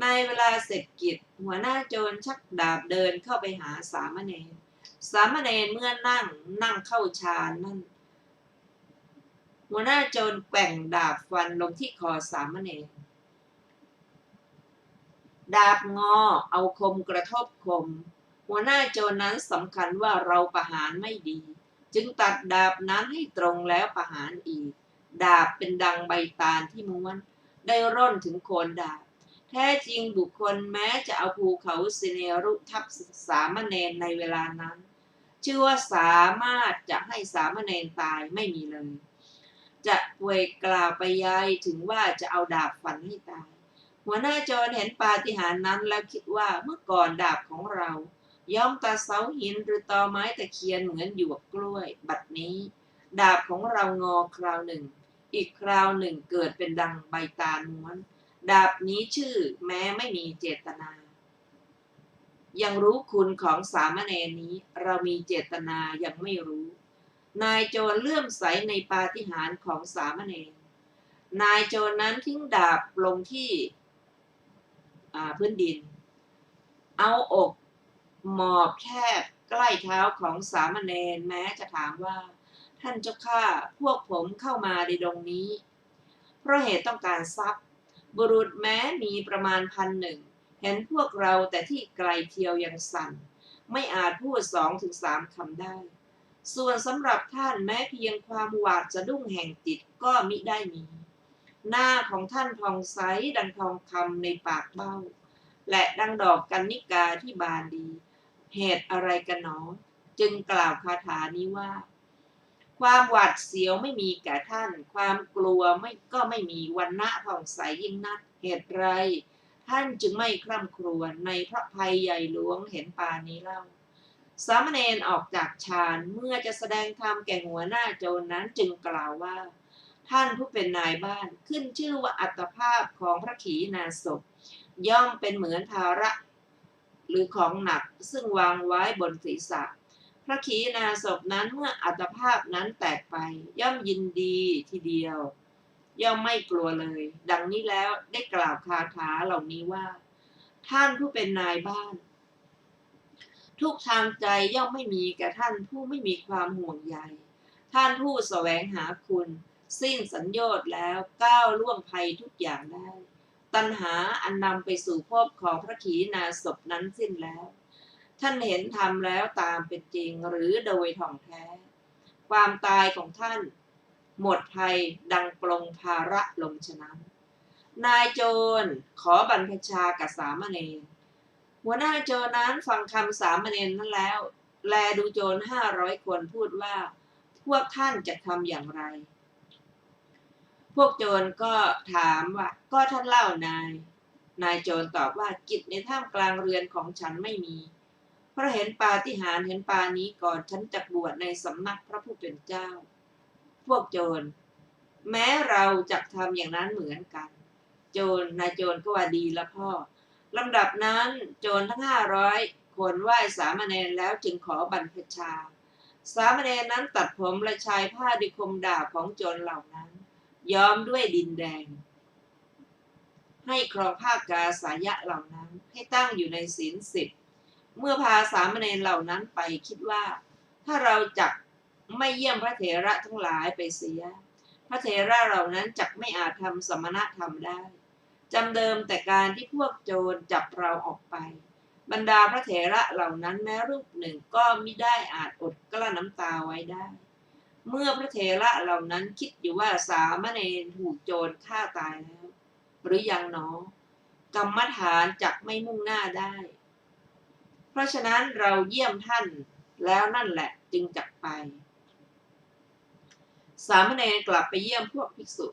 ในเวลาเสร็จกิจหัวหน้าโจรชักดาบเดินเข้าไปหาสามเณรเมื่อนั่งเข้าฌานนั่นหัวหน้าโจรแกว่งดาบฟันลงที่คอสามเณรดาบงอเอาคมกระทบคมหัวหน้าโจรนั้นสำคัญว่าเราประหารไม่ดีจึงตัดดาบนั้นให้ตรงแล้วประหารอีกดาบเป็นดังใบตาลที่ม้วนได้ร่นถึงโคนดาบ แท้จริงบุคคลแม้จะเอาภูเขาสิเนรุทับสามเณรในเวลานั้นชื่อว่าสามารถจะให้สามเณรตายไม่มีเลย จะป่วยกล่าวไปยายถึงว่าจะเอาดาบฟันให้ตาย หัวหน้าโจรเห็นปาฏิหาริย์นั้นแล้วคิดว่าเมื่อก่อนดาบของเราย่อมตัดเสาหินหรือตอไม้ตะเคียนเหมือนหยวกกล้วย บัดนี้ดาบของเรางอคราวหนึ่ง อีกคราวหนึ่งเกิดเป็นดังใบตาลม้วน ดาบนี้ชื่อแม้ไม่มีเจตนา ยังรู้คุณของสามเณรนี้เรามีเจตนายังไม่รู้ นายโจรเลื่อมใสในปาฏิหาริย์ของสามเณร นายโจรนั้นทิ้งดาบลงที่พื้นดิน เอาอกหมอบแทบใกล้เท้าของสามเณรแม้จะถามว่าท่านเจ้าข้าพวกผมเข้ามาในดงนี้เพราะเหตุต้องการทรัพย์บุรุษแม้มีประมาณ1,000เห็นพวกเราแต่ที่ไกลเทียวยังสั่นไม่อาจพูด2-3 คำได้ส่วนสำหรับท่านแม้เพียงความหวาดสะดุ้งแห่งจิตก็มิได้มีหน้าของท่านผ่องใสดังทองคำในปากเบ้าและดังดอกกัญญิกาที่บานดีเหตุอะไรกันหนอจึงกล่าวคาถานี้ว่าความหวาดเสียวไม่มีแก่ท่านความกลัวไม่มีวรรณะผ่องใสยิ่งนักเหตุไรท่านจึงไม่คร่ำครวญในพระภัยใหญ่หลวงเห็นปานนี้เล่าสามเณรออกจากฌานเมื่อจะแสดงธรรมแก่หัวหน้าโจรนั้นจึงกล่าวว่าท่านผู้เป็นนายบ้านขึ้นชื่อว่าอัตภาพของพระขีณาสพย่อมเป็นเหมือนภาระหรือของหนักซึ่งวางไว้บนศีรษะพระขีณาสพนั้นเมื่ออัตภาพนั้นแตกไปย่อมยินดีทีเดียวย่อมไม่กลัวเลยดังนี้แล้วได้กล่าวคาถาเหล่านี้ว่าท่านผู้เป็นนายบ้านทุกทางใจย่อมไม่มีแก่ท่านผู้ไม่มีความห่วงใยท่านผู้แสวงหาคุณสิ้นสัญโยชน์แล้วก้าวล่วงภัยทุกอย่างได้ตัณหาอันนำไปสู่ภพของพระขีณาสพนั้นสิ้นแล้วท่านเห็นธรรมแล้วตามเป็นจริงหรือโดยท่องแท้ความตายของท่านหมดภัยดังปลงภาระลงฉะนั้นนายโจรขอบรรพชากับสามเณรหัวหน้าโจรนั้นฟังคำสามเณรนั้นแล้วแลดูโจร500 คนพูดว่าพวกท่านจะทำอย่างไรพวกโจรก็ถามว่าก็ท่านเล่านายโจรตอบว่ากิจในท่ามกลางเรือนของฉันไม่มีเพราะเห็นปาฏิหาริย์เห็นปานี้ก่อนฉันจะบวชในสำนักพระผู้เป็นเจ้าพวกโจรแม้เราจะทำอย่างนั้นเหมือนกันนายโจรก็ว่าดีละพ่อลำดับนั้นโจรทั้ง500 คนไหว้สามเณรแล้วจึงขอบรรพชาสามเณรนั้นตัดผมและชายผ้าด้วยคมดาบของโจรเหล่านั้นย้อมด้วยดินแดงให้ครองผ้ากาสายะเหล่านั้นให้ตั้งอยู่ในศีล10เมื่อพาสามเณรเหล่านั้นไปคิดว่าถ้าเราจักไม่เยี่ยมพระเถระทั้งหลายไปเสียพระเถระเหล่านั้นจักไม่อาจทำสมณธรรมได้จำเดิมแต่การที่พวกโจรจับเราออกไปบรรดาพระเถระเหล่านั้นแม้รูปหนึ่งก็มิได้อาจอดกลั้นน้ำตาไว้ได้เมื่อพระเถระเหล่านั้นคิดอยู่ว่าสามเณรถูกโจรฆ่าตายแล้วหรือยังหนอกรรมฐานจักไม่มุ่งหน้าได้เพราะฉะนั้นเราเยี่ยมท่านแล้วนั่นแหละจึงจักไปสามเณรกลับไปเยี่ยมพวกภิกษุ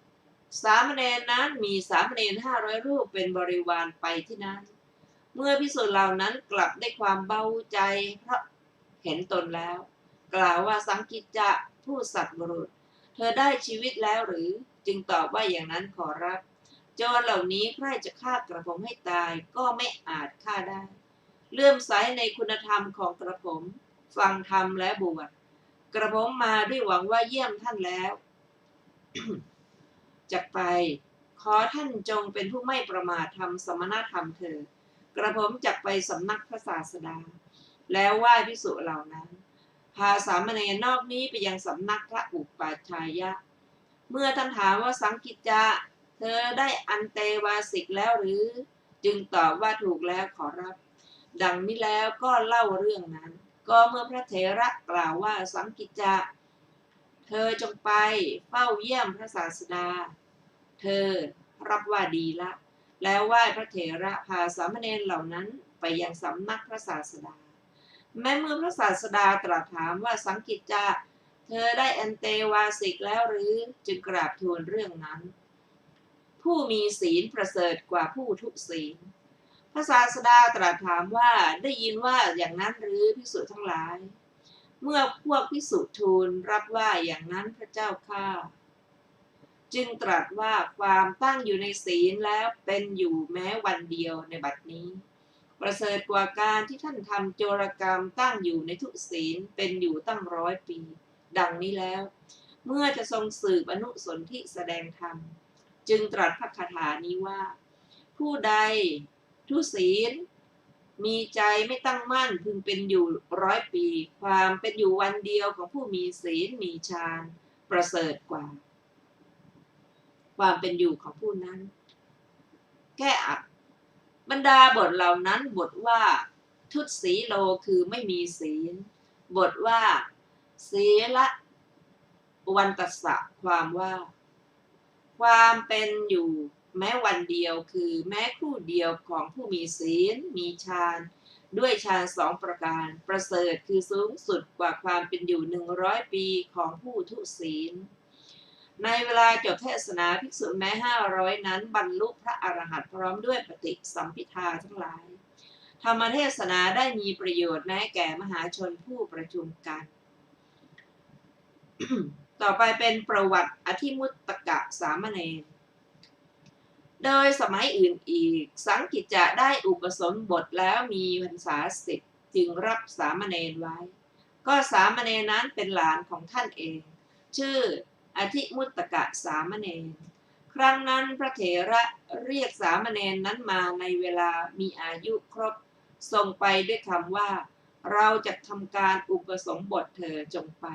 สามเณรนั้นมีสามเณร500 รูปเป็นบริวารไปที่นั้นเมื่อภิกษุเหล่านั้นกลับได้ความเบาใจเพราะเห็นตนแล้วกล่าวว่าสังกิจจะผู้สัตย์บุรุษเธอได้ชีวิตแล้วหรือจึงตอบว่าอย่างนั้นขอรับโจรเหล่านี้ใครจะฆ่ากระผมให้ตายก็ไม่อาจฆ่าได้เลื่อมใสในคุณธรรมของกระผมฟังธรรมและบวชกระผมมาด้วยหวังว่าเยี่ยมท่านแล้ว จากไปขอท่านจงเป็นผู้ไม่ประมาททำสมณธรรมเถิดกระผมจักไปสำนักพระศาสดาแล้วไหว้ภิกษุเหล่านั้นพาสามเณรนอกนี้ไปยังสำนักพระอุปัชฌายะเมื่อท่านถามว่าสังกิจจะเธอได้อันเตวาสิกแล้วหรือจึงตอบว่าถูกแล้วขอรับดังนี้แล้วก็เล่าเรื่องนั้นก็เมื่อพระเถระกล่าวว่าสังกิจจะเธอจงไปเฝ้าเยี่ยมพระศาสดาเธอรับว่าดีละ แล้วไหว้พระเถระพาสามเณรเหล่านั้นไปยังสำนักพระศาสดาแม้เมื่อพระศาสดาตรัสถามว่าสังกิจจาเธอได้อันเตวาสิกแล้วหรือจึงกราบทูลเรื่องนั้นผู้มีศีลประเสริฐกว่าผู้ทุศีลพระศาสดาตรัสถามว่าได้ยินว่าอย่างนั้นหรือภิกษุทั้งหลายเมื่อพวกภิกษุทูลรับว่าอย่างนั้นพระเจ้าข้าจึงตรัสว่าความตั้งอยู่ในศีลแล้วเป็นอยู่แม้วันเดียวในบัดนี้ประเสริฐกว่าการที่ท่านทำโจรกรรมตั้งอยู่ในทุศีลเป็นอยู่ตั้ง100 ปีดังนี้แล้วเมื่อจะทรงสืบอนุสนธิแสดงธรรมจึงตรัสพระคาถานี้ว่าผู้ใดทุศีลมีใจไม่ตั้งมั่นพึงเป็นอยู่100 ปีความเป็นอยู่วันเดียวของผู้มีศีลมีฌานประเสริฐกว่าความเป็นอยู่ของผู้นั้นแก้อัดบรรดาบทเหล่านั้นบทว่าทุตสีโลคือไม่มีศีลบทว่าศีละวันตัสสะความว่าความเป็นอยู่แม้วันเดียวคือแม้ครู่เดียวของผู้มีศีลมีฌานด้วยฌาน2 ประการประเสริฐคือสูงสุดกว่าความเป็นอยู่100 ปีของผู้ทุศีลในเวลาจบเทศนาภิกษุแม้500นั้นบรรลุพระอรหันต์พร้อมด้วยปฏิสัมภิทาทั้งหลายธรรมเทศนาได้มีประโยชน์แม้แก่มหาชนผู้ประชุมกัน ต่อไปเป็นประวัติอธิมุตตกะสามเณรโดยสมัยอื่นอีกสังกิจจะได้อุปสมบทแล้วมีพรรษา10จึงรับสามเณรไว้ก็สามเณรนั้นเป็นหลานของท่านเองชื่ออธิมุตตกะสามเณรครั้งนั้นพระเถระเรียกสามเณรนั้นมาในเวลามีอายุครบทรงไปด้วยคำว่าเราจะทำการอุปสมบทเธอจงไป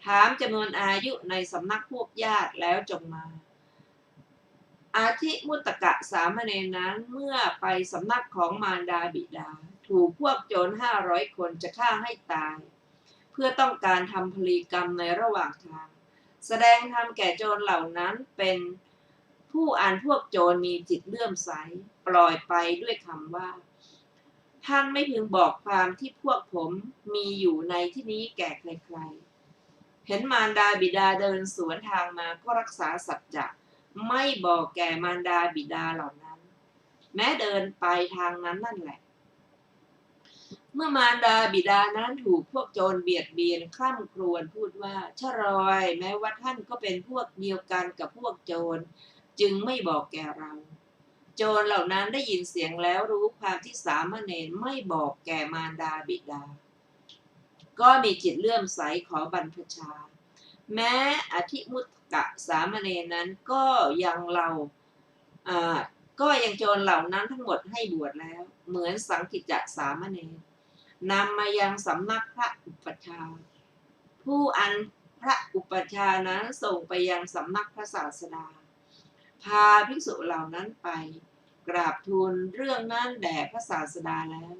ถามจำนวนอายุในสำนักพวกญาติแล้วจงมาอาทิมุตตกะสามเณรนั้นเมื่อไปสำนักของมารดาบิดาถูกพวกโจร500 คนจะฆ่าให้ตายเพื่อต้องการทำพลีกรรมในระหว่างทางแสดงธรรมแก่โจรเหล่านั้นเป็นผู้อ่านพวกโจรมีจิตเลื่อมใสปล่อยไปด้วยคำว่าท่านไม่พึงบอกความที่พวกผมมีอยู่ในที่นี้แก่ใครๆเห็นมารดาบิดาเดินสวนทางมาก็รักษาสัจจะไม่บอกแก่มารดาบิดาเหล่านั้นแม้เดินไปทางนั้นนั่นแหละเมื่อมารดาบิดานั้นถูกพวกโจรเบียดเบียนคร่ำครวญพูดว่าชะรอยแม้ว่าท่านก็เป็นพวกเดียวกันกับพวกโจรจึงไม่บอกแก่เราโจรเหล่านั้นได้ยินเสียงแล้วรู้ความที่สามเณรไม่บอกแก่มารดาบิดาก็มีจิตเลื่อมใสขอบรรพชาแม้อธิมุตตะสามเณรนั้นก็ยังโจรเหล่านั้นทั้งหมดให้บวชแล้วเหมือนสังกิจจะสามเณรนำมายังสำนักพระอุปัชฌาย์ผู้อันพระอุปัชฌาย์นั้นส่งไปยังสำนักพระศาสดาพาภิกษุเหล่านั้นไปกราบทูลเรื่องนั้นแด่พระศาสดาแล้ว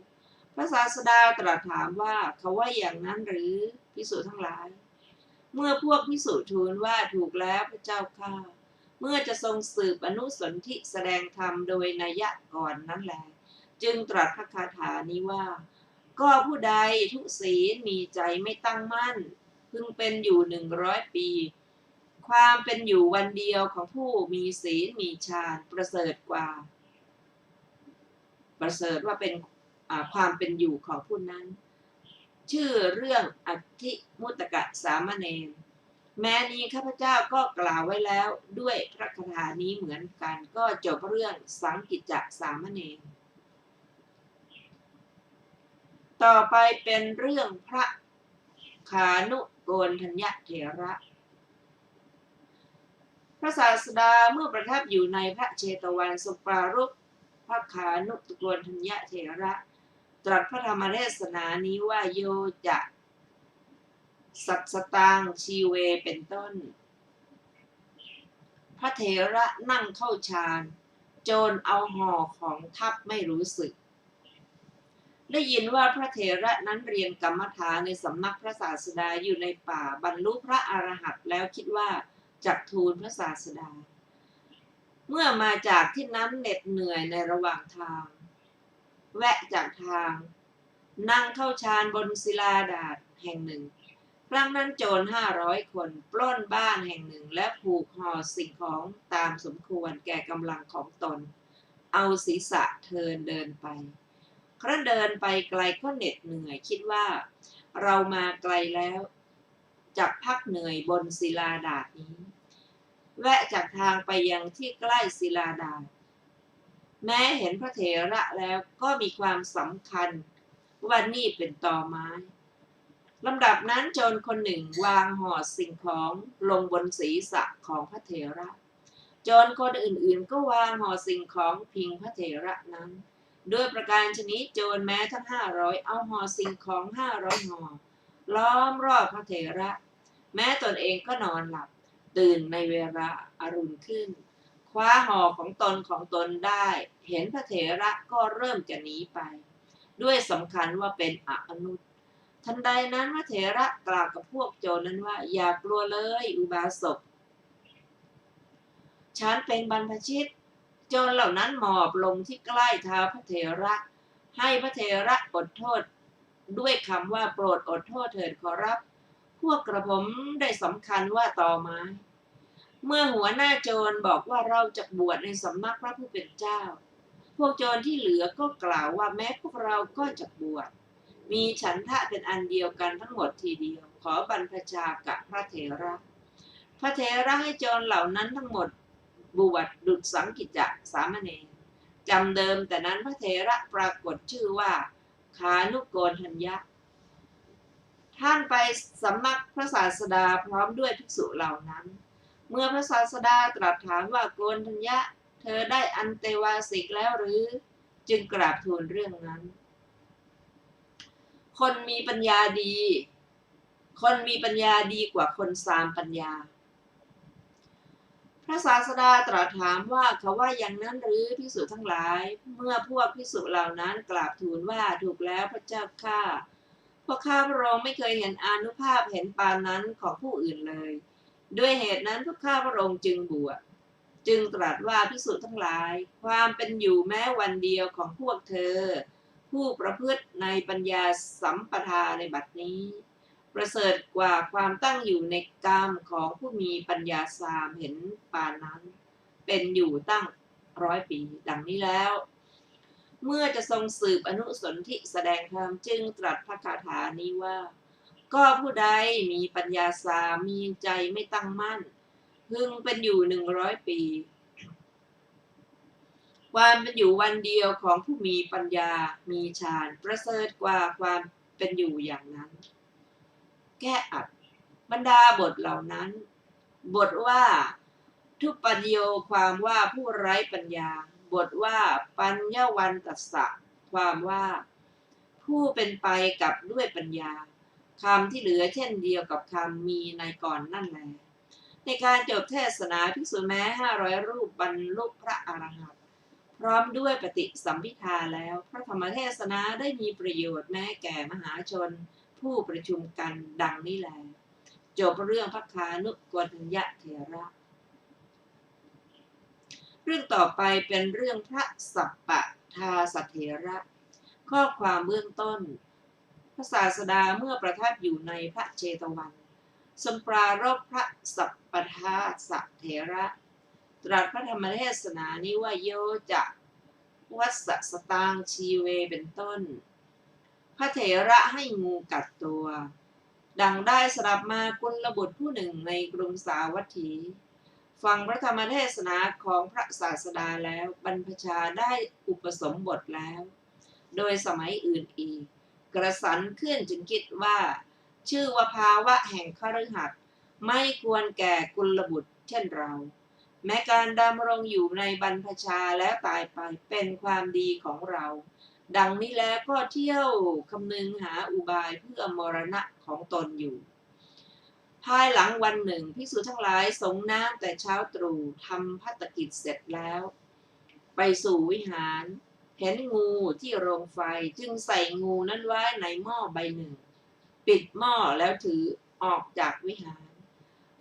พระศาสดาตรัสถามว่าเขาว่าอย่างนั้นหรือภิกษุทั้งหลายเมื่อพวกภิกษุทูลว่าถูกแล้วพระเจ้าข้าเมื่อจะทรงสืบอนุสนธิแสดงธรรมโดยนัยยะก่อนนั้นแลจึงตรัสพระคาถานี้ว่าก็ผู้ใดทุศีลมีใจไม่ตั้งมั่นพึงเป็นอยู่100 ปีความเป็นอยู่วันเดียวของผู้มีศีลมีฌานประเสริฐกว่าประเสริฐว่าเป็นความเป็นอยู่ของผู้นั้นชื่อเรื่องอธิมุตตกะสามเณรแม้นี้ข้าพเจ้าก็กล่าวไว้แล้วด้วยพระคาถานี้เหมือนกันก็จบเรื่องสังกิจจะสามเณรต่อไปเป็นเรื่องพระขานุโกณฑัญญเถระพระศาสดาเมื่อประทับอยู่ในพระเชตวันทรงปรารภพระขานุโกณฑัญญเถระตรัสพระธรรมเทศนานี้ว่าโยจะสัตสตังชีเวเป็นต้นพระเถระนั่งเข้าฌานโจรเอาห่อของทับไม่รู้สึกได้ยินว่าพระเถระนั้นเรียนกรรมฐานในสำนักพระศาสดาอยู่ในป่าบรรลุพระอรหันต์แล้วคิดว่าจักทูลพระศาสดา เมื่อมาจากที่นั้นเหน็ดเหนื่อยในระหว่างทางแวะจากทางนั่งเข้าฌานบนศิลาดาษแห่งหนึ่งครั้งนั้นโจร500 คนปล้นบ้านแห่งหนึ่งและผูกห่อสิ่งของตามสมควรแก่กำลังของตนเอาศีรษะเทินเดินไปครั้นเดินไปไกลก็เหน็ดเหนื่อยคิดว่าเรามาไกลแล้วจักพักเหนื่อยบนศิลาดาษนี้แวะจากทางไปยังที่ใกล้ศิลาดาษแม้เห็นพระเถระแล้วก็มีความสำคัญว่านี่เป็นตอไม้ลำดับนั้นโจรคนหนึ่งวางห่อสิ่งของลงบนศีรษะของพระเถระโจรคนอื่นๆก็วางห่อสิ่งของพิงพระเถระนั้นด้วยประการชนิดโจรแม้ทั้ง500เอาห่อสิ่งของ500ห่อล้อมรอบพระเถระแม้ตนเองก็นอนหลับตื่นในเวลาอรุณขึ้นคว้าห่อของตนได้เห็นพระเถระก็เริ่มจะหนีไปด้วยสำคัญว่าเป็นอนุตทันใดนั้นพระเถระกล่าวกับพวกโจรนั้นว่าอย่ากลัวเลยอุบาสกฉันเป็นบรรพชิตโจรเหล่านั้นหมอบลงที่ใกล้เท้าพระเถระให้พระเถระอดโทษด้วยคำว่าโปรดอดโทษเถิดขอรับพวกกระผมได้สำคัญว่าตอไม้เมื่อหัวหน้าโจรบอกว่าเราจะบวชในสำนักพระผู้เป็นเจ้าพวกโจรที่เหลือก็กล่าวว่าแม้พวกเราก็จะบวชมีฉันทะเป็นอันเดียวกันทั้งหมดทีเดียวขอบรรพชากับพระเถระพระเถระให้โจรเหล่านั้นทั้งหมดบวชดุจสังกิจจะสามเณรจำเดิมแต่นั้นพระเถระปรากฏชื่อว่าขานุโกณทัญญะท่านไปสำนักพระศาสดาพร้อมด้วยภิกษุเหล่านั้นเมื่อพระศาสดาตรัสถามว่าโกณทัญญะเธอได้อันเตวาสิกแล้วหรือจึงกราบทูลเรื่องนั้นคนมีปัญญาดีกว่าคนสามปัญญาพระศาสดาตรัสถามว่าเขาว่าอย่างนั้นหรือภิกษุทั้งหลายเมื่อพวกภิกษุเหล่านั้นกราบทูลว่าถูกแล้วพระเจ้าข้าพวกข้าพระองค์ไม่เคยเห็นอานุภาพเห็นปานนั้นของผู้อื่นเลยด้วยเหตุนั้นพวกข้าพระองค์จึงบวชจึงตรัสว่าภิกษุทั้งหลายความเป็นอยู่แม้วันเดียวของพวกเธอผู้ประพฤติในปัญญาสัมปทาในบัดนี้ประเสริฐกว่าความตั้งอยู่ในกามของผู้มีปัญญาสามเห็นปานนั้นเป็นอยู่ตั้ง100 ปีดังนี้แล้วเมื่อจะทรงสืบอนุสนธิแสดงธรรมจึงตรัสพระคาถานี้ว่าก็ผู้ใดมีปัญญาสามมีใจไม่ตั้งมั่นพึงเป็นอยู่100 ปีความเป็นอยู่วันเดียวของผู้มีปัญญามีฌานประเสริฐกว่าความเป็นอยู่อย่างนั้นแก้อัดบรรดาบทเหล่านั้นบทว่าทุปัญโยความว่าผู้ไร้ปัญญาบทว่าปัญญวันตัสสะความว่าผู้เป็นไปกับด้วยปัญญาคำที่เหลือเช่นเดียวกับคำมีในก่อนนั่นแลในการจบเทศนาภิกษุแม้500 รูปบรรลุพระอรหันต์พร้อมด้วยปฏิสัมภิทาแล้วพระธรรมเทศนาได้มีประโยชน์แม้แก่มหาชนผู้ประชุมกันดังนี้แลจบเรื่องพระคานุโกณทัญญเถระเรื่องต่อไปเป็นเรื่องพระสัปปทาสเถระข้อความเบื้องต้นพระศาสดาเมื่อประทับอยู่ในพระเชตวันทรงปรารภพระสัปปทาสเถระตรัสพระธรรมเทศนานี้ว่าโยจะวัสสตางชีเวเป็นต้นพระเถระให้งูกัดตัวดังได้สดับมากุลบุตรผู้หนึ่งในกรุงสาวัตถีฟังพระธรรมเทศนาของพระศาสดาแล้วบรรพชาได้อุปสมบทแล้วโดยสมัยอื่นอีกกระสันขึ้นจึงคิดว่าชื่อว่าภาวะแห่งคฤหัสถ์ไม่ควรแก่กุลบุตรเช่นเราแม้การดำรงอยู่ในบรรพชาแล้วตายไปเป็นความดีของเราดังนี้แล้วก็เที่ยวคำนึงหาอุบายเพื่อมรณะของตนอยู่ภายหลังวันหนึ่งภิกษุทั้งหลายสงน้ำแต่เช้าตรู่ทำภัตตกิจเสร็จแล้วไปสู่วิหารเห็นงูที่โรงไฟจึงใส่งูนั้นไว้ในหม้อใบหนึ่งปิดหม้อแล้วถือออกจากวิหาร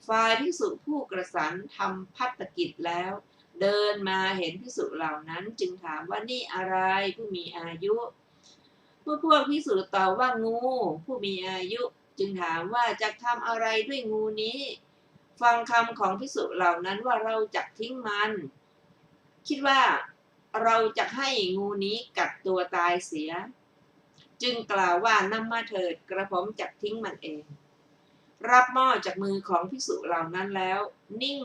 ฝ่ายภิกษุผู้กระสันทำภัตตกิจแล้ว เดินมาเห็นภิกษุเหล่านั้นจึงถามว่านี่อะไรผู้มีอายุเมื่อพวกภิกษุตอบว่างูผู้มีอายุจึงถามว่าจะทำอะไรด้วยงูนี้ ฟังคำของภิกษุเหล่านั้นว่าเราจะทิ้งมัน คิดว่าเราจะให้งูนี้กัดตัวตายเสีย จึงกล่าวว่านำมาเถิดกระผมจะทิ้งมันเอง รับหม้อจากมือของภิกษุเหล่านั้นแล้วนิ่ง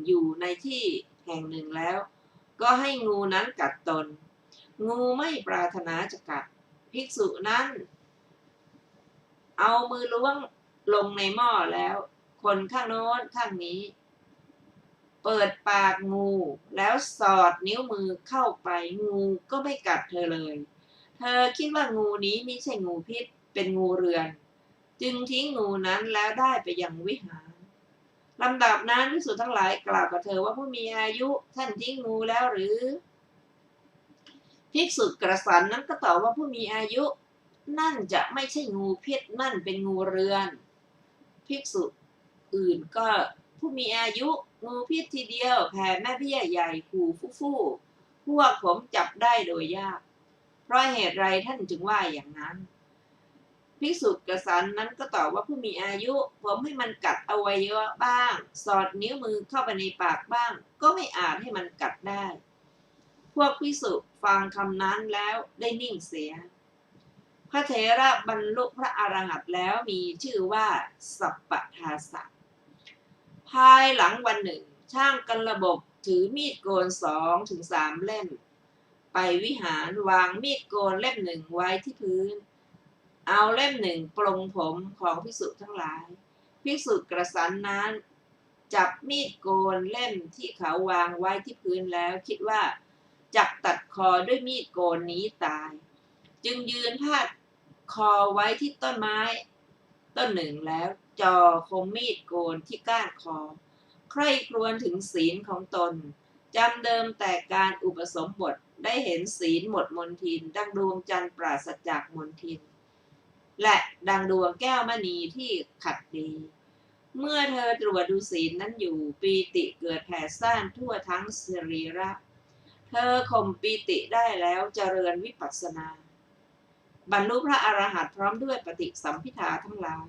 อยู่ในที่แห่งหนึ่งแล้ว ก็ให้งูนั้นกัดตน งูไม่ปรารถนาจะกัดภิกษุนั้น เอามือล้วงลงในหม้อแล้ว คนข้างโน้นข้างนี้ เปิดปากงูแล้วสอดนิ้วมือเข้าไปงูก็ไม่กัดเธอเลย เธอคิดว่างูนี้ไม่ใช่งูพิษเป็นงูเรือน จึงทิ้งงูนั้นแล้วได้ไปยังวิหารลำดับนั้นภิกษุทั้งหลายกล่าวกับเธอว่าผู้มีอายุท่านทิ้งงูแล้วหรือภิกษุกระสันนั้นก็ตอบว่าผู้มีอายุนั่นจะไม่ใช่งูพิษนั่นเป็นงูเรือนภิกษุอื่นก็ผู้มีอายุงูพิษทีเดียวแผ่แม่เบี้ยใหญ่ขู่ฟู่พวกผมจับได้โดยยากเพราะเหตุไรท่านจึงว่าอย่างนั้นภิกษุกระสันนั้นก็ตอบว่าผู้มีอายุผมให้มันกัดอวัยวะบ้างสอดนิ้วมือเข้าไปในปากบ้างก็ไม่อาจให้มันกัดได้พวกภิกษุฟังคำนั้นแล้วได้นิ่งเสียพระเถระบรรลุพระอรหันต์แล้วมีชื่อว่าสัปปทาสะภายหลังวันหนึ่งช่างกันระบบถือมีดโกน2-3 เล่มไปวิหารวางมีดโกนเล่มหนึ่งไว้ที่พื้นเอาเล่มหนึ่งปลงผมของภิกษุทั้งหลายภิกษุกระสันนั้นจับมีดโกนเล่มที่เขาวางไว้ที่พื้นแล้วคิดว่าจักตัดคอด้วยมีดโกนนี้ตายจึงยืนพาดคอไว้ที่ต้นไม้ต้นหนึ่งแล้วจ่อคมมีดโกนที่ก้านคอใคร่ครวญถึงศีลของตนจำเดิมแต่การอุปสมบทได้เห็นศีลหมดมนทินดังดวงจันทร์ปราศจากมนทินและดังดวงแก้วมณีที่ขัดดีเมื่อเธอตรวจดูศีลนั้นอยู่ปีติเกิดแผ่ซ่านทั่วทั้งสรีระเธอข่มปีติได้แล้วเจริญวิปัสสนาบรรลุพระอรหันต์พร้อมด้วยปฏิสัมภิทาทั้งหลาย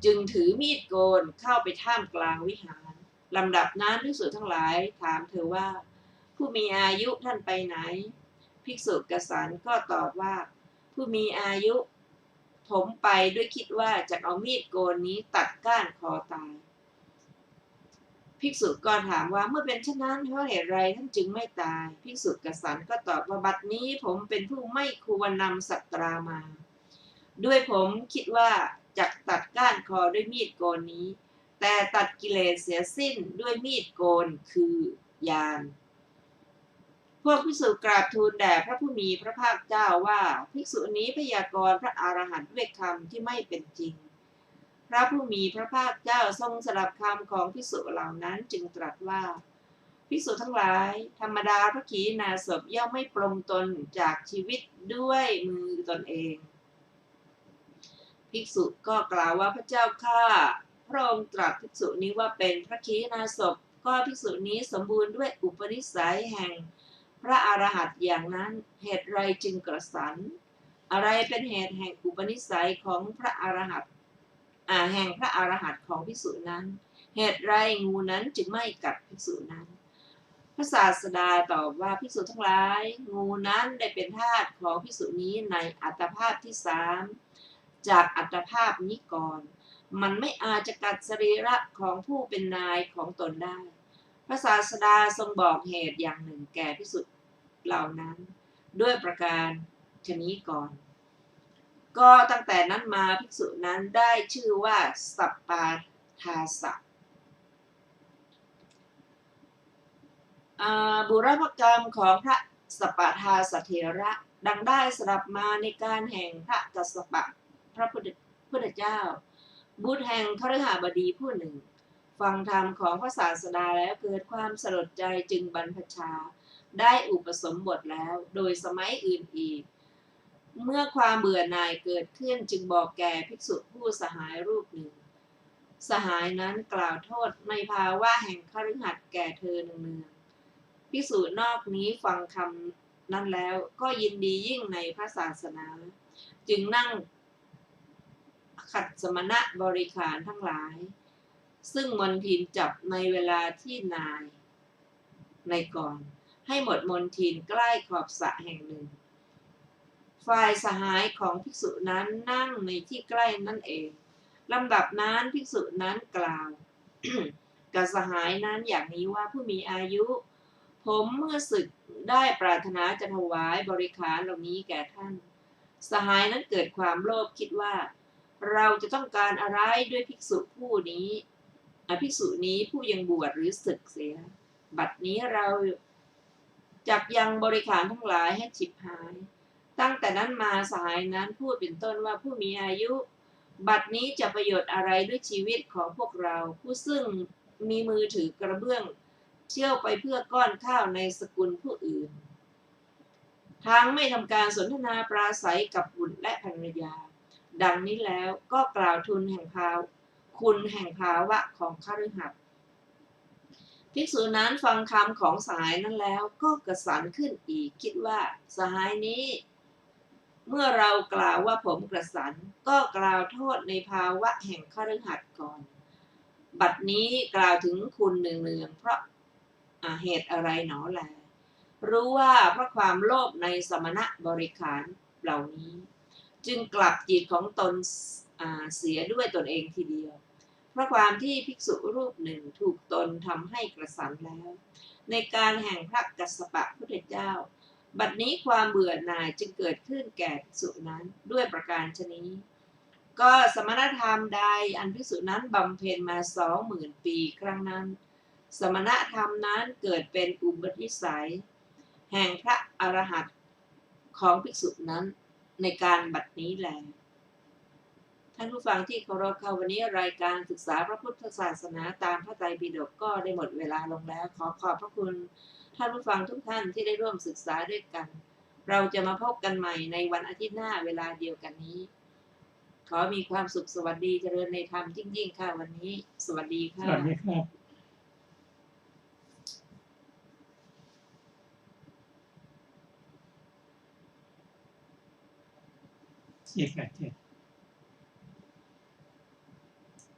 จึงถือมีดโกนเข้าไปท่ามกลางวิหารลำดับนั้นภิกษุทั้งหลายถามเธอว่าผู้มีอายุท่านไปไหนภิกษุกสันก็ตอบว่าผู้มีอายุผมไปด้วยคิดว่าจะเอามีดโกนนี้ตัดก้านคอตายภิกษุก็ถามว่าเมื่อเป็นเช่นนั้นเพราะเหตุไรท่านจึงไม่ตายภิกษุกสันก็ตอบว่าบัดนี้ผมเป็นผู้ไม่ควรนำสัตรามาด้วยผมคิดว่าจะตัดก้านคอด้วยมีดโกนนี้แต่ตัดกิเลสเสียสิ้นด้วยมีดโกนคือญาณพวกภิกษุกราบทูลแด่พระผู้มีพระภาคเจ้าว่าภิกษุนี้พยากรณ์พระอรหันต์ด้วยคำที่ไม่เป็นจริงพระผู้มีพระภาคเจ้าทรงสดับคำของภิกษุเหล่านั้นจึงตรัสว่าภิกษุทั้งหลายธรรมดาพระขีณาสพย่อมไม่ปลงตนจากชีวิตด้วยมือตนเองภิกษุก็กล่าวว่าพระเจ้าข้าพระองค์ตรัสภิกษุนี้ว่าเป็นพระขีณาสพก็ภิกษุนี้สมบูรณ์ด้วยอุปนิสัยแห่งพระอรหันต์อย่างนั้นเหตุไรจึงกระสันอะไรเป็นเหตุแห่งอุปนิสัยของพระอรหันต์แห่งพระอรหันต์ของภิกษุนั้นเหตุไรงูนั้นจึงไม่กัดภิกษุนั้นพระศาสดาตอบว่าภิกษุทั้งหลายงูนั้นได้เป็นทาสของภิกษุนี้ในอัตภาพที่3จากอัตภาพนี้ก่อนมันไม่อาจจะกัดสรีระของผู้เป็นนายของตนได้พระศาสดาทรงบอกเหตุอย่างหนึ่งแก่ภิกษุเหล่านั้นด้วยประการชนี้ก่อนก็ตั้งแต่นั้นมาภิกษุนั้นได้ชื่อว่าสัปปทาสะบุรพกรรมของพระสัปปทาสเถระดังได้สดับมาในการแห่งพระกัสสปะพระพุทธเจ้าบุตรแห่งคฤหบดีผู้หนึ่งฟังธรรมของพระศาสดาแล้วเกิดความสลดใจจึงบรรพชาได้อุปสมบทแล้วโดยสมัยอื่นอีกเมื่อความเบื่อหน่ายเกิดขึ้นจึงบอกแก่ภิกษุผู้สหายรูปหนึ่ง สหายนั้นกล่าวโทษในภาวะแห่งคฤหัสถ์แก่เธอเนืองๆภิกษุนอกนี้ฟังคำนั้นแล้วก็ยินดียิ่งในพระศาสนา จึงนั่งขัดสมณะบริขารทั้งหลาย ซึ่งมนทินจับในเวลาที่นายในก่อนให้หมดมนทินใกล้ขอบสระแห่งหนึ่ง ฝ่ายสหายของภิกษุนั้นนั่งในที่ใกล้นั่นเองลำดับนั้นภิกษุนั้นกล่าว กับสหายนั้นอย่างนี้ว่าผู้มีอายุ ผมเมื่อศึกได้ปรารถนาจะถวายบริขารเหล่านี้แก่ท่าน สหายนั้นเกิดความโลภคิดว่า เราจะต้องการอะไรด้วยภิกษุผู้นี้ภิกษุนี้ผู้ยังบวชหรือศึกเสีย บัดนี้เราจักยังบริขารทั้งหลายให้ฉิบหาย ตั้งแต่นั้นมาสหายนั้นพูดเป็นต้นว่าผู้มีอายุ บัดนี้จะประโยชน์อะไรด้วยชีวิตของพวกเราผู้ซึ่งมีมือถือกระเบื้องเชี่ยวไปเพื่อก้อนข้าวในสกุลผู้อื่นทั้งไม่ทำการสนทนาปราศัยกับบุตรและภรรยาดังนี้แล้วก็กล่าวทุนแห่งคุณแห่งภาวะของคฤหัสถ์ภิกษุนั้นฟังคำของสหายนั้นแล้วก็กระสันขึ้นอีกคิดว่าสหายนี้เมื่อเรากล่าวว่าผมกระสันก็กล่าวโทษในภาวะแห่งคฤหัสถ์ก่อนบัดนี้กล่าวถึงคุณเนืองๆเพราะเหตุอะไรหนอแลรู้ว่าเพราะความโลภในสมณะบริขารเหล่านี้จึงกลับจิตของตนเสียด้วยตนเองทีเดียวเพราะความที่ภิกษุรูปหนึ่งถูกตนทำให้กระสันแล้วในการแห่งพระกัสสปะพุทธเจ้าบัดนี้ความเบื่อหน่ายจึงเกิดขึ้นแก่ภิกษุนั้นด้วยประการฉนี้ก็สมณธรรมใดอันภิกษุนั้นบำเพ็ญมา 20,000 ปีครั้งนั้นสมณธรรมนั้นเกิดเป็นอุปนิสัยแห่งพระอรหันต์ของภิกษุนั้นในการบัดนี้แลท่านผู้ฟังที่เคารพค่ะวันนี้รายการศึกษาพระพุทธศาสนาตามพระไตรปิฎกก็ได้หมดเวลาลงแล้วขอบพระคุณท่านผู้ฟังทุกท่านที่ได้ร่วมศึกษาด้วยกันเราจะมาพบกันใหม่ในวันอาทิตย์หน้าเวลาเดียวกันนี้ขอมีความสุขสวัสดีเจริญในธรรมยิ่งๆค่ะวันนี้สวัสดีค่ะสวัสดีครับ487